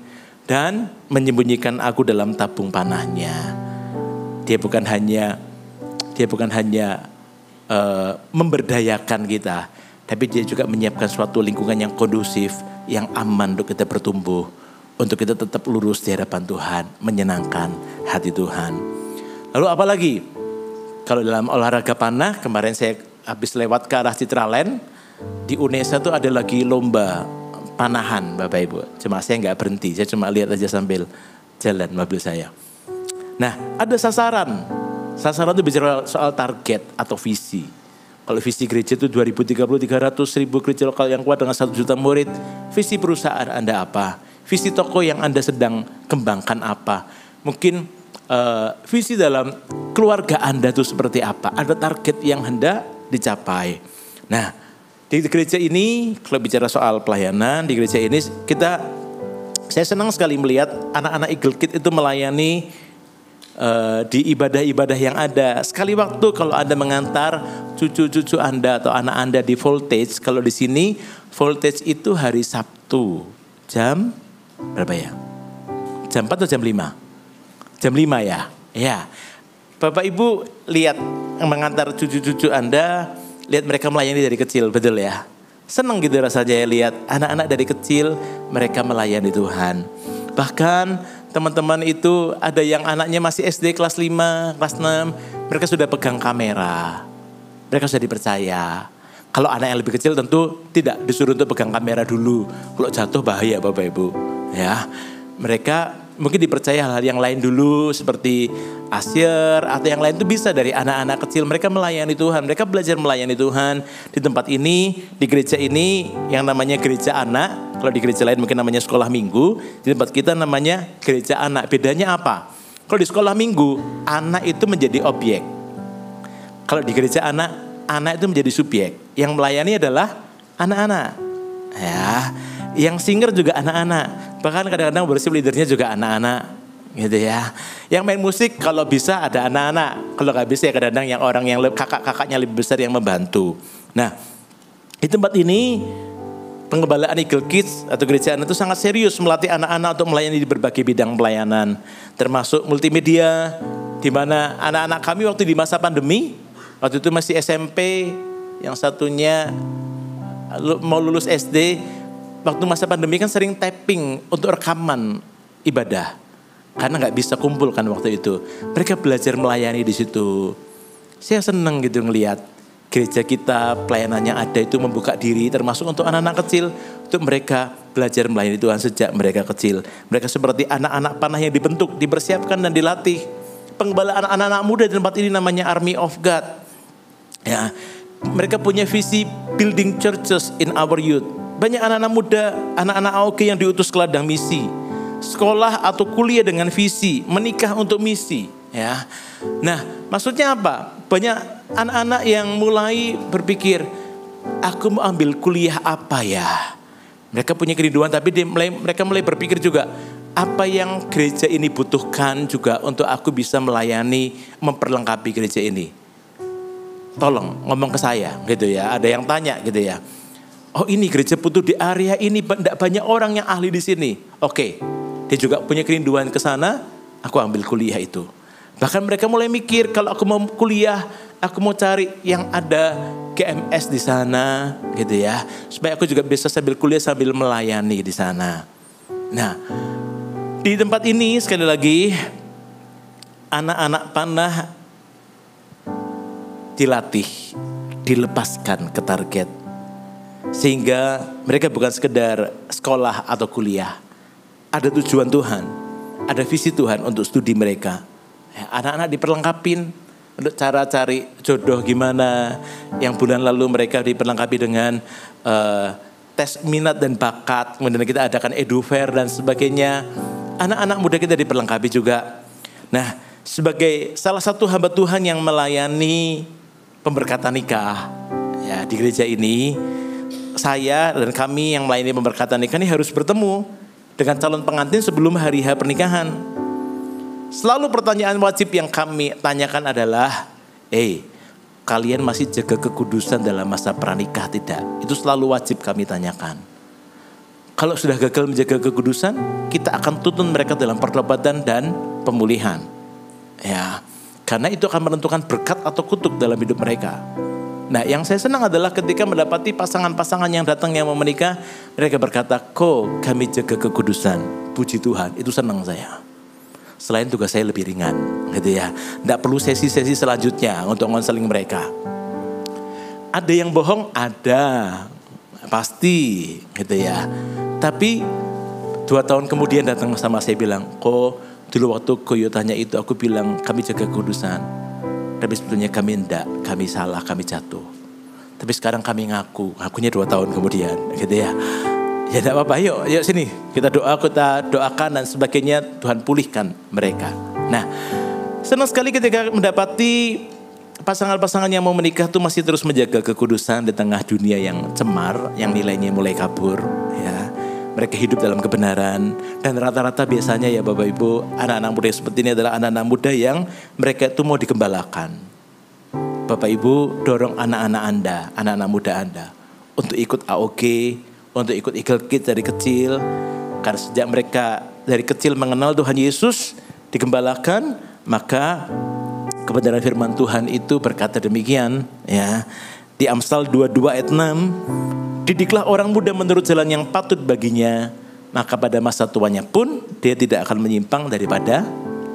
S1: dan menyembunyikan aku dalam tabung panahnya. Dia bukan hanya memberdayakan kita, tapi dia juga menyiapkan suatu lingkungan yang kondusif, yang aman untuk kita bertumbuh, untuk kita tetap lurus di hadapan Tuhan, menyenangkan hati Tuhan. Lalu apa lagi? Kalau dalam olahraga panah, kemarin saya habis lewat ke arah Citraland, di UNESA tuh ada lagi lomba panahan, Bapak Ibu. Cuma saya nggak berhenti, saya cuma lihat aja sambil jalan mobil saya. Nah, ada sasaran. Sasaran itu bicara soal target atau visi. Kalau visi gereja itu 2030, 300.000 gereja lokal yang kuat dengan 1 juta murid. Visi perusahaan Anda apa? Visi toko yang Anda sedang kembangkan apa? Mungkin visi dalam keluarga Anda itu seperti apa? Ada target yang hendak dicapai. Nah, di gereja ini, kalau bicara soal pelayanan, di gereja ini saya senang sekali melihat anak-anak Eagle Kid itu melayani di ibadah-ibadah yang ada. Sekali waktu kalau Anda mengantar cucu-cucu Anda atau anak Anda di voltage, kalau di sini voltage itu hari Sabtu jam berapa ya? Jam 4 atau jam 5? Jam 5 ya? Ya. Bapak Ibu lihat mengantar cucu-cucu Anda, lihat mereka melayani dari kecil, betul ya? Senang gitu rasanya lihat anak-anak dari kecil mereka melayani Tuhan. Bahkan teman-teman itu ada yang anaknya masih SD kelas 5, kelas 6, mereka sudah pegang kamera. Mereka sudah dipercaya. Kalau anak yang lebih kecil tentu tidak disuruh untuk pegang kamera dulu. Kalau jatuh bahaya Bapak Ibu. Ya, mereka mungkin dipercaya hal yang lain dulu seperti asyir atau yang lain itu bisa dari anak-anak kecil. Mereka melayani Tuhan, mereka belajar melayani Tuhan di tempat ini, di gereja ini yang namanya gereja anak. Kalau di gereja lain mungkin namanya sekolah minggu, di tempat kita namanya gereja anak. Bedanya apa? Kalau di sekolah minggu, anak itu menjadi objek. Kalau di gereja anak, anak itu menjadi subjek. Yang melayani adalah anak-anak. Ya, yang singer juga anak-anak. Bahkan kadang-kadang worship leadernya juga anak-anak, gitu ya. Yang main musik kalau bisa ada anak-anak. Kalau nggak bisa ya kadang-kadang yang orang yang kakak-kakaknya lebih besar yang membantu. Nah, di tempat ini pengembalaan Eagle Kids atau gereja anak itu sangat serius melatih anak-anak untuk melayani di berbagai bidang pelayanan, termasuk multimedia, di mana anak-anak kami waktu di masa pandemi, waktu itu masih SMP, yang satunya mau lulus SD. Waktu masa pandemi kan sering tapping untuk rekaman ibadah. Karena gak bisa kumpul kan waktu itu. Mereka belajar melayani di situ. Saya senang gitu ngelihat gereja kita pelayanannya ada itu membuka diri termasuk untuk anak-anak kecil. Untuk mereka belajar melayani Tuhan sejak mereka kecil. Mereka seperti anak-anak panah yang dibentuk, dipersiapkan dan dilatih. Penggembalaan anak-anak muda di tempat ini namanya Army of God. Ya, mereka punya visi building churches in our youth. Banyak anak-anak muda, anak-anak AOG yang diutus ke ladang misi. Sekolah atau kuliah dengan visi, menikah untuk misi. Ya. Nah, maksudnya apa? Banyak anak-anak yang mulai berpikir, aku mau ambil kuliah apa ya? Mereka punya kerinduan, tapi mereka mulai berpikir juga, apa yang gereja ini butuhkan juga untuk aku bisa melayani, memperlengkapi gereja ini. Tolong ngomong ke saya gitu ya, ada yang tanya gitu ya. Oh ini gereja butuh di area ini, tidak banyak orang yang ahli di sini. Oke, dia juga punya kerinduan ke sana, aku ambil kuliah itu. Bahkan mereka mulai mikir, kalau aku mau kuliah, aku mau cari yang ada GMS di sana gitu ya. Supaya aku juga bisa sambil kuliah sambil melayani di sana. Nah, di tempat ini sekali lagi anak-anak panah dilatih, dilepaskan ke target. Sehingga mereka bukan sekedar sekolah atau kuliah. Ada tujuan Tuhan, ada visi Tuhan untuk studi mereka. Anak-anak diperlengkapin untuk cara cari jodoh gimana. Yang bulan lalu mereka diperlengkapi dengan tes minat dan bakat. Kemudian kita adakan edufair dan sebagainya. Anak-anak muda kita diperlengkapi juga. Nah, sebagai salah satu hamba Tuhan yang melayani pemberkatan nikah ya di gereja ini, saya dan kami yang melayani pemberkatan nikah ini harus bertemu dengan calon pengantin sebelum hari H pernikahan. Selalu pertanyaan wajib yang kami tanyakan adalah, kalian masih jaga kekudusan dalam masa pranikah tidak? Itu selalu wajib kami tanyakan. Kalau sudah gagal menjaga kekudusan, kita akan tuntun mereka dalam pertobatan dan pemulihan. Ya, karena itu akan menentukan berkat atau kutuk dalam hidup mereka. Nah, yang saya senang adalah ketika mendapati pasangan-pasangan yang datang yang mau menikah, mereka berkata, kok kami jaga kekudusan. Puji Tuhan, itu senang saya. Selain tugas saya lebih ringan, gitu ya. Tidak perlu sesi-sesi selanjutnya untuk konseling mereka. Ada yang bohong, ada, pasti, gitu ya. Tapi 2 tahun kemudian datang sama saya bilang, kok dulu waktu Koyo tanya itu aku bilang kami jaga kekudusan. Tapi sebetulnya kami enggak, kami salah, kami jatuh. Tapi sekarang kami ngakunya 2 tahun kemudian, gitu ya. Ya enggak apa-apa, yuk sini. Kita doakan dan sebagainya, Tuhan pulihkan mereka. Nah, senang sekali ketika mendapati pasangan-pasangan yang mau menikah tuh masih terus menjaga kekudusan di tengah dunia yang cemar, yang nilainya mulai kabur, ya. Mereka hidup dalam kebenaran. Dan rata-rata biasanya ya Bapak Ibu, anak-anak muda seperti ini adalah anak-anak muda yang mereka itu mau digembalakan. Bapak Ibu dorong anak-anak Anda, anak-anak muda Anda untuk ikut AOG, untuk ikut Eagle Kids dari kecil. Karena sejak mereka dari kecil mengenal Tuhan Yesus, digembalakan, maka kebenaran firman Tuhan itu berkata demikian, ya. Di Amsal 22 ayat 6, didiklah orang muda menurut jalan yang patut baginya, maka pada masa tuanya pun dia tidak akan menyimpang daripada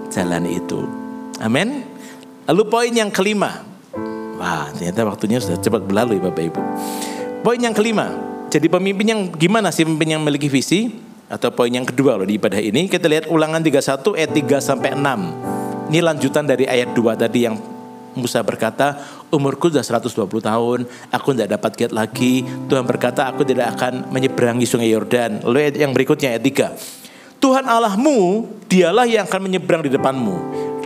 S1: jalan itu. Amin. Lalu poin yang kelima. Wah, ternyata waktunya sudah cepat berlalu ya Bapak Ibu. Poin yang kelima. Jadi pemimpin yang gimana sih pemimpin yang memiliki visi? Atau poin yang kedua loh di ibadah ini. Kita lihat Ulangan 31 ayat 3 sampai 6. Ini lanjutan dari ayat 2 tadi yang Musa berkata, umurku sudah 120 tahun, aku tidak dapat giat lagi. Tuhan berkata, aku tidak akan menyeberangi sungai Yordan. Lalu ayat yang berikutnya ayat 3. Tuhan Allahmu, dialah yang akan menyeberang di depanmu.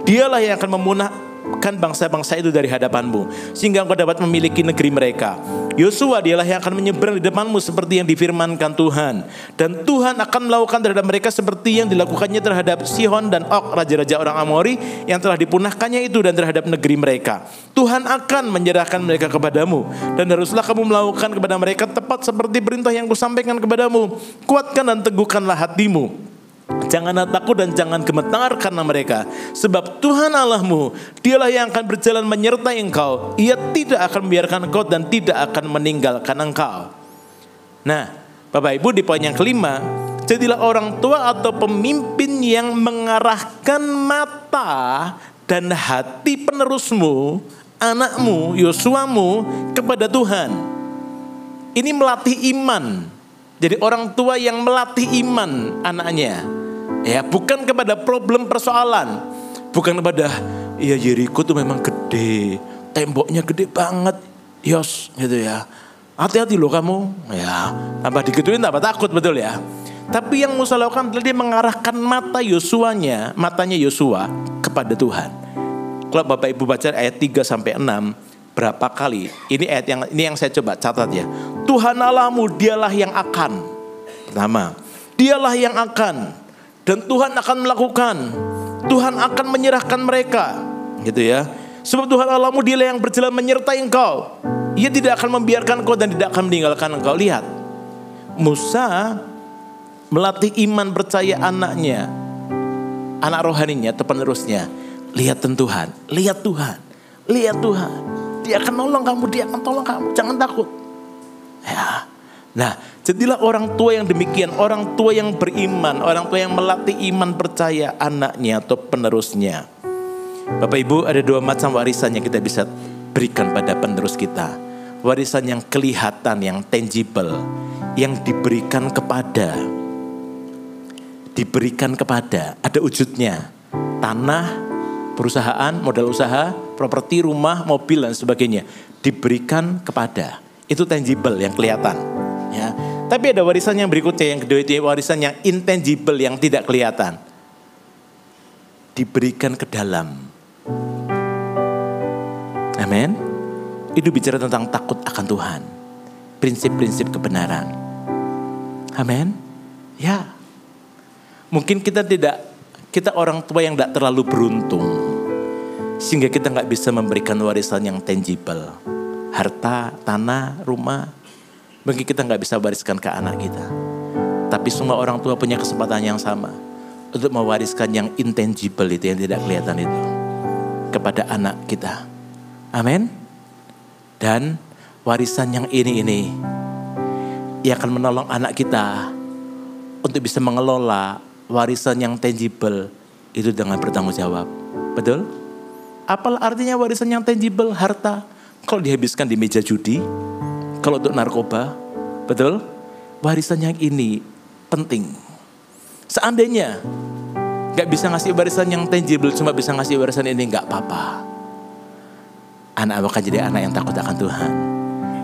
S1: Dialah yang akan memunahkan bangsa-bangsa itu dari hadapanmu, sehingga engkau dapat memiliki negeri mereka. Yosua dialah yang akan menyeberang di depanmu seperti yang difirmankan Tuhan. Dan Tuhan akan melakukan terhadap mereka seperti yang dilakukannya terhadap Sihon dan Og, raja-raja orang Amori yang telah dipunahkannya itu, dan terhadap negeri mereka. Tuhan akan menyerahkan mereka kepadamu, dan haruslah kamu melakukan kepada mereka tepat seperti perintah yang kusampaikan kepadamu. Kuatkan dan teguhkanlah hatimu. Janganlah takut dan jangan gemetar karena mereka, sebab Tuhan Allahmu, dialah yang akan berjalan menyertai engkau. Ia tidak akan membiarkan engkau dan tidak akan meninggalkan engkau. Nah, Bapak Ibu, di poin yang kelima, jadilah orang tua atau pemimpin yang mengarahkan mata dan hati penerusmu, anakmu, Yosuamu kepada Tuhan. Ini melatih iman. Jadi orang tua yang melatih iman anaknya, ya, bukan kepada problem persoalan, bukan kepada ya Yeriko tuh memang gede, temboknya gede banget, Yos, gitu ya. Hati-hati loh kamu, ya. Tambah digituin tambah takut, betul ya. Tapi yang Musa lakukan adalah dia mengarahkan matanya Yosua kepada Tuhan. Kalau Bapak Ibu baca ayat 3 sampai 6, berapa kali? Ini yang saya coba catat ya. Tuhan Allahmu, dialah yang akan. Pertama, dialah yang akan, dan Tuhan akan melakukan. Tuhan akan menyerahkan mereka, gitu ya. Sebab Tuhan Allahmu, dialah yang berjalan menyertai engkau. Ia tidak akan membiarkan engkau dan tidak akan meninggalkan engkau. Lihat, Musa melatih iman percaya anaknya, anak rohaninya atau penerusnya, lihat Tuhan, lihat Tuhan, lihat Tuhan. Dia akan nolong kamu, dia akan tolong kamu, jangan takut. Ya. Nah, jadilah orang tua yang demikian, orang tua yang beriman, orang tua yang melatih iman percaya anaknya atau penerusnya. Bapak Ibu, ada dua macam warisan yang kita bisa berikan pada penerus kita. Warisan yang kelihatan, yang tangible, yang diberikan kepada, ada wujudnya. Tanah, perusahaan, modal usaha, properti, rumah, mobil dan sebagainya. Diberikan kepada, itu tangible yang kelihatan. Ya. Tapi ada warisan yang berikutnya, yang kedua itu warisan yang intangible, yang tidak kelihatan. Diberikan ke dalam. Amin. Itu bicara tentang takut akan Tuhan. Prinsip-prinsip kebenaran. Amin. Ya. Mungkin kita orang tua yang tidak terlalu beruntung. Sehingga kita gak bisa memberikan warisan yang tangible. Harta, tanah, rumah. Mungkin kita gak bisa wariskan ke anak kita. Tapi semua orang tua punya kesempatan yang sama. Untuk mewariskan yang intangible itu, yang tidak kelihatan itu. Kepada anak kita. Amin. Dan warisan yang ini ia akan menolong anak kita untuk bisa mengelola warisan yang tangible itu dengan bertanggung jawab. Betul? Apa artinya warisan yang tangible? Harta. Kalau dihabiskan di meja judi, kalau untuk narkoba, betul? Warisan yang ini penting. Seandainya gak bisa ngasih warisan yang tangible, cuma bisa ngasih warisan ini, gak apa-apa. Anak akan jadi anak yang takut akan Tuhan.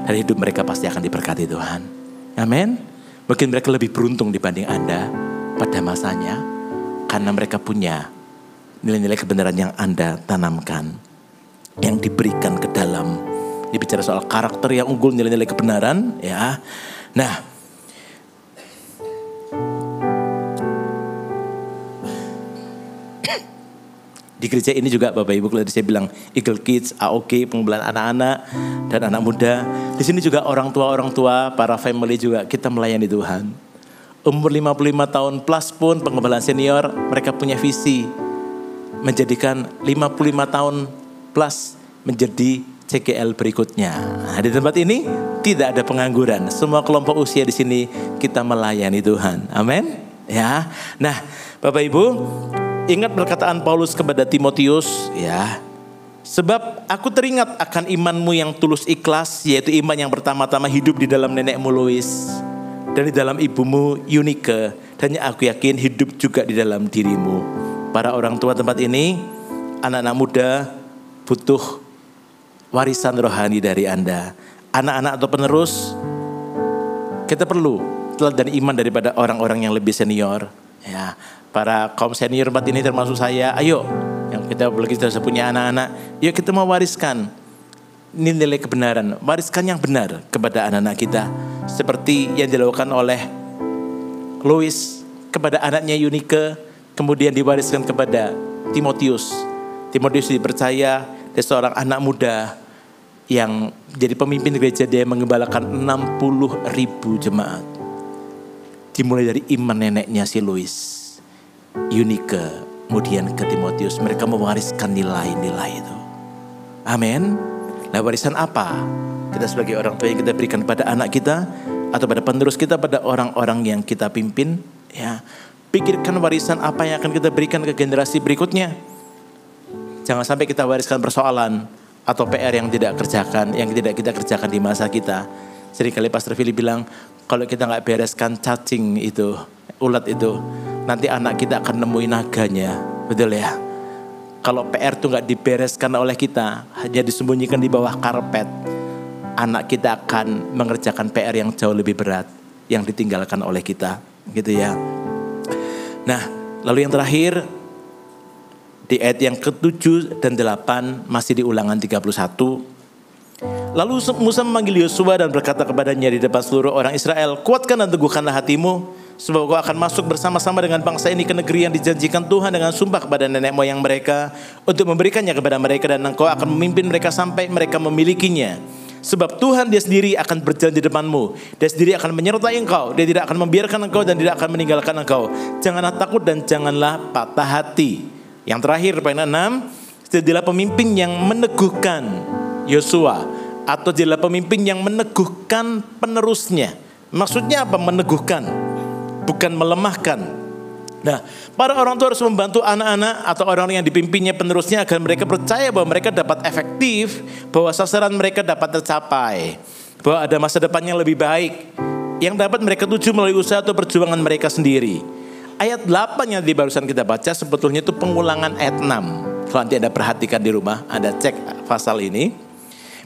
S1: Dan hidup mereka pasti akan diberkati Tuhan. Amin. Mungkin mereka lebih beruntung dibanding Anda pada masanya. Karena mereka punya nilai-nilai kebenaran yang Anda tanamkan. Yang diberikan ke dalam. Ini bicara soal karakter yang unggul, nilai-nilai kebenaran. Ya. Nah. Di gereja ini juga Bapak Ibu, kalau saya bilang Eagle Kids, AOK, pengumpulan anak-anak dan anak muda. Di sini juga orang tua, para family juga kita melayani Tuhan. Umur 55 tahun plus pun pengumpulan senior, mereka punya visi menjadikan 55 tahun plus menjadi CGL berikutnya. Nah, di tempat ini tidak ada pengangguran. Semua kelompok usia di sini kita melayani Tuhan. Amin. Ya. Nah, Bapak Ibu, ingat perkataan Paulus kepada Timotius, ya. Sebab aku teringat akan imanmu yang tulus ikhlas, yaitu iman yang pertama-tama hidup di dalam nenekmu Lois dan di dalam ibumu Eunike, dan aku yakin hidup juga di dalam dirimu. Para orang tua tempat ini, anak-anak muda butuh warisan rohani dari Anda. Anak-anak atau penerus, kita perlu teladan iman daripada orang-orang yang lebih senior, ya. Para kaum senior tempat ini termasuk saya, ayo yang kita lagi sudah punya anak-anak, yuk kita mau wariskan nilai kebenaran, wariskan yang benar kepada anak-anak kita, seperti yang dilakukan oleh Lois kepada anaknya Eunike, kemudian diwariskan kepada Timotius. Timotius dipercaya dia seorang anak muda yang jadi pemimpin gereja, dia mengembalakan 60.000 jemaat. Dimulai dari iman neneknya si Lois, Eunike, kemudian ke Timotius. Mereka mewariskan nilai-nilai itu. Amin. Nah, warisan apa kita sebagai orang tua yang kita berikan pada anak kita atau pada penerus kita, pada orang-orang yang kita pimpin, ya. Pikirkan warisan apa yang akan kita berikan ke generasi berikutnya. Jangan sampai kita wariskan persoalan atau PR yang tidak kita kerjakan di masa kita. Seringkali Pastor Philip bilang, kalau kita gak bereskan cacing itu, ulat itu, nanti anak kita akan nemuin naganya. Betul ya? Kalau PR itu gak dibereskan oleh kita, hanya disembunyikan di bawah karpet, anak kita akan mengerjakan PR yang jauh lebih berat yang ditinggalkan oleh kita. Gitu ya. Nah, lalu yang terakhir, di ayat yang ke-7 dan 8 masih di Ulangan 31. Lalu Musa memanggil Yosua dan berkata kepadanya di depan seluruh orang Israel, kuatkan dan teguhkanlah hatimu, sebab kau akan masuk bersama-sama dengan bangsa ini ke negeri yang dijanjikan Tuhan dengan sumpah kepada nenek moyang mereka, untuk memberikannya kepada mereka, dan engkau akan memimpin mereka sampai mereka memilikinya. Sebab Tuhan dia sendiri akan berjalan di depanmu, dia sendiri akan menyertai engkau, dia tidak akan membiarkan engkau dan tidak akan meninggalkan engkau. Janganlah takut dan janganlah patah hati. Yang terakhir, poin 6, Jadilah pemimpin yang meneguhkan Yosua, atau jadilah pemimpin yang meneguhkan penerusnya. Maksudnya apa meneguhkan? Bukan melemahkan. Nah, para orang tua harus membantu anak-anak atau orang yang dipimpinnya penerusnya agar mereka percaya bahwa mereka dapat efektif, bahwa sasaran mereka dapat tercapai, bahwa ada masa depan yang lebih baik yang dapat mereka tuju melalui usaha atau perjuangan mereka sendiri. Ayat 8 yang barusan kita baca sebetulnya itu pengulangan ayat 6. Kalau nanti Anda perhatikan di rumah, Anda cek pasal ini.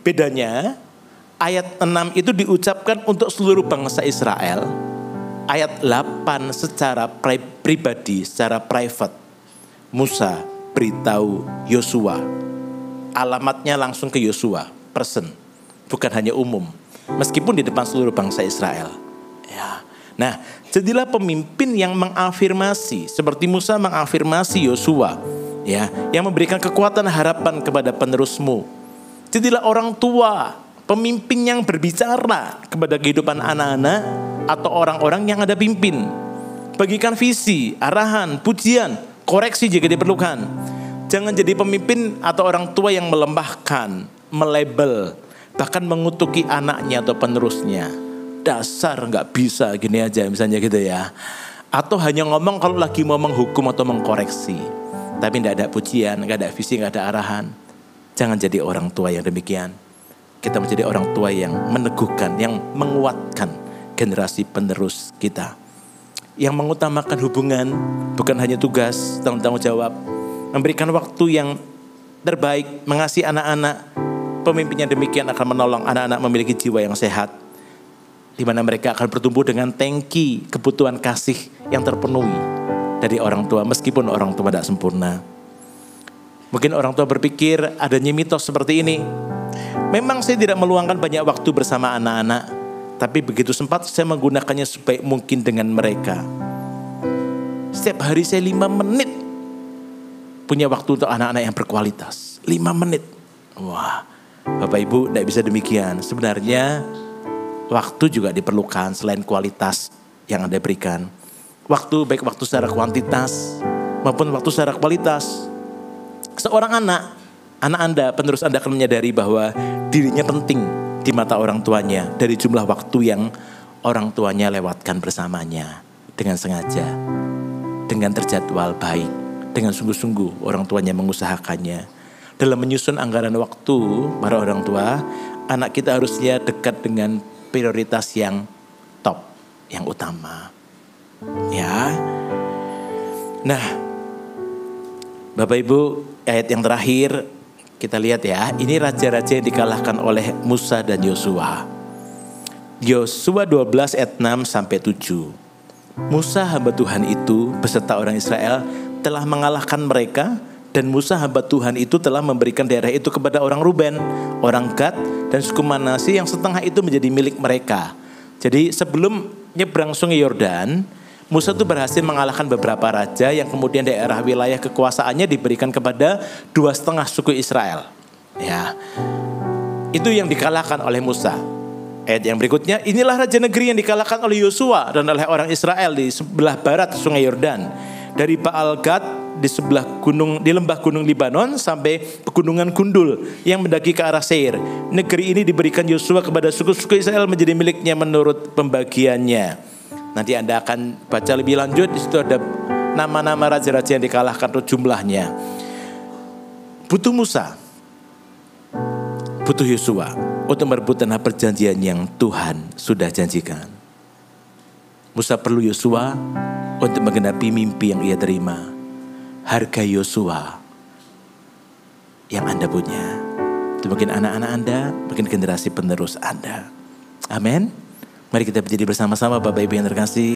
S1: Bedanya ayat 6 itu diucapkan untuk seluruh bangsa Israel. Ayat 8 secara pribadi, secara private. Musa beritahu Yosua. Alamatnya langsung ke Yosua, person, bukan hanya umum. Meskipun di depan seluruh bangsa Israel. Ya. Nah, jadilah pemimpin yang mengafirmasi, seperti Musa mengafirmasi Yosua, ya, yang memberikan kekuatan harapan kepada penerusmu. Jadilah orang tua, pemimpin yang berbicara kepada kehidupan anak-anak atau orang-orang yang Anda pimpin. Bagikan visi, arahan, pujian, koreksi jika diperlukan. Jangan jadi pemimpin atau orang tua yang melembahkan, melabel, bahkan mengutuki anaknya atau penerusnya. Dasar nggak bisa gini aja misalnya gitu ya. Atau hanya ngomong kalau lagi mau menghukum atau mengkoreksi. Tapi nggak ada pujian, nggak ada visi, nggak ada arahan. Jangan jadi orang tua yang demikian. Kita menjadi orang tua yang meneguhkan, yang menguatkan generasi penerus kita. Yang mengutamakan hubungan, bukan hanya tugas, tanggung jawab. Memberikan waktu yang terbaik, mengasihi anak-anak. Pemimpin yang demikian akan menolong anak-anak memiliki jiwa yang sehat. Di mana mereka akan bertumbuh dengan tangki kebutuhan kasih yang terpenuhi dari orang tua, meskipun orang tua tidak sempurna. Mungkin orang tua berpikir adanya mitos seperti ini. Memang saya tidak meluangkan banyak waktu bersama anak-anak, tapi begitu sempat saya menggunakannya sebaik mungkin dengan mereka. Setiap hari saya 5 menit punya waktu untuk anak-anak yang berkualitas. 5 menit. Wah, Bapak Ibu tidak bisa demikian. Sebenarnya waktu juga diperlukan selain kualitas yang Anda berikan. Waktu, baik waktu secara kuantitas maupun waktu secara kualitas. Seorang anak Anda, penerus Anda akan menyadari bahwa dirinya penting di mata orang tuanya dari jumlah waktu yang orang tuanya lewatkan bersamanya dengan sengaja, dengan terjadwal baik, dengan sungguh-sungguh orang tuanya mengusahakannya. Dalam menyusun anggaran waktu para orang tua, anak kita harusnya dekat dengan prioritas yang top, yang utama. Ya. Nah, Bapak Ibu, ayat yang terakhir kita lihat ya. Ini raja-raja yang dikalahkan oleh Musa dan Yosua. Yosua 12 ayat 6 sampai 7. Musa hamba Tuhan itu beserta orang Israel telah mengalahkan mereka, dan Musa hamba Tuhan itu telah memberikan daerah itu kepada orang Ruben, orang Gad, dan suku Manasye yang setengah itu menjadi milik mereka. Jadi sebelum nyebrang sungai Yordan, Musa itu berhasil mengalahkan beberapa raja yang kemudian daerah wilayah kekuasaannya diberikan kepada 2,5 suku Israel. Ya, itu yang dikalahkan oleh Musa. Ayat yang berikutnya, inilah raja negeri yang dikalahkan oleh Yosua dan oleh orang Israel di sebelah barat sungai Yordan. Dari Baal Gad di sebelah gunung, di lembah gunung Libanon sampai pegunungan Gundul yang mendaki ke arah Seir. Negeri ini diberikan Yosua kepada suku-suku Israel menjadi miliknya menurut pembagiannya. Nanti Anda akan baca lebih lanjut, di situ ada nama-nama raja-raja yang dikalahkan atau jumlahnya. Butuh Musa, butuh Yosua untuk merebut tanah perjanjian yang Tuhan sudah janjikan. Musa perlu Yosua untuk menggenapi mimpi yang ia terima. Harga Yosua yang Anda punya. Itu mungkin anak-anak Anda, mungkin generasi penerus Anda. Amin. Mari kita berdiri bersama-sama Bapak Ibu yang terkasih.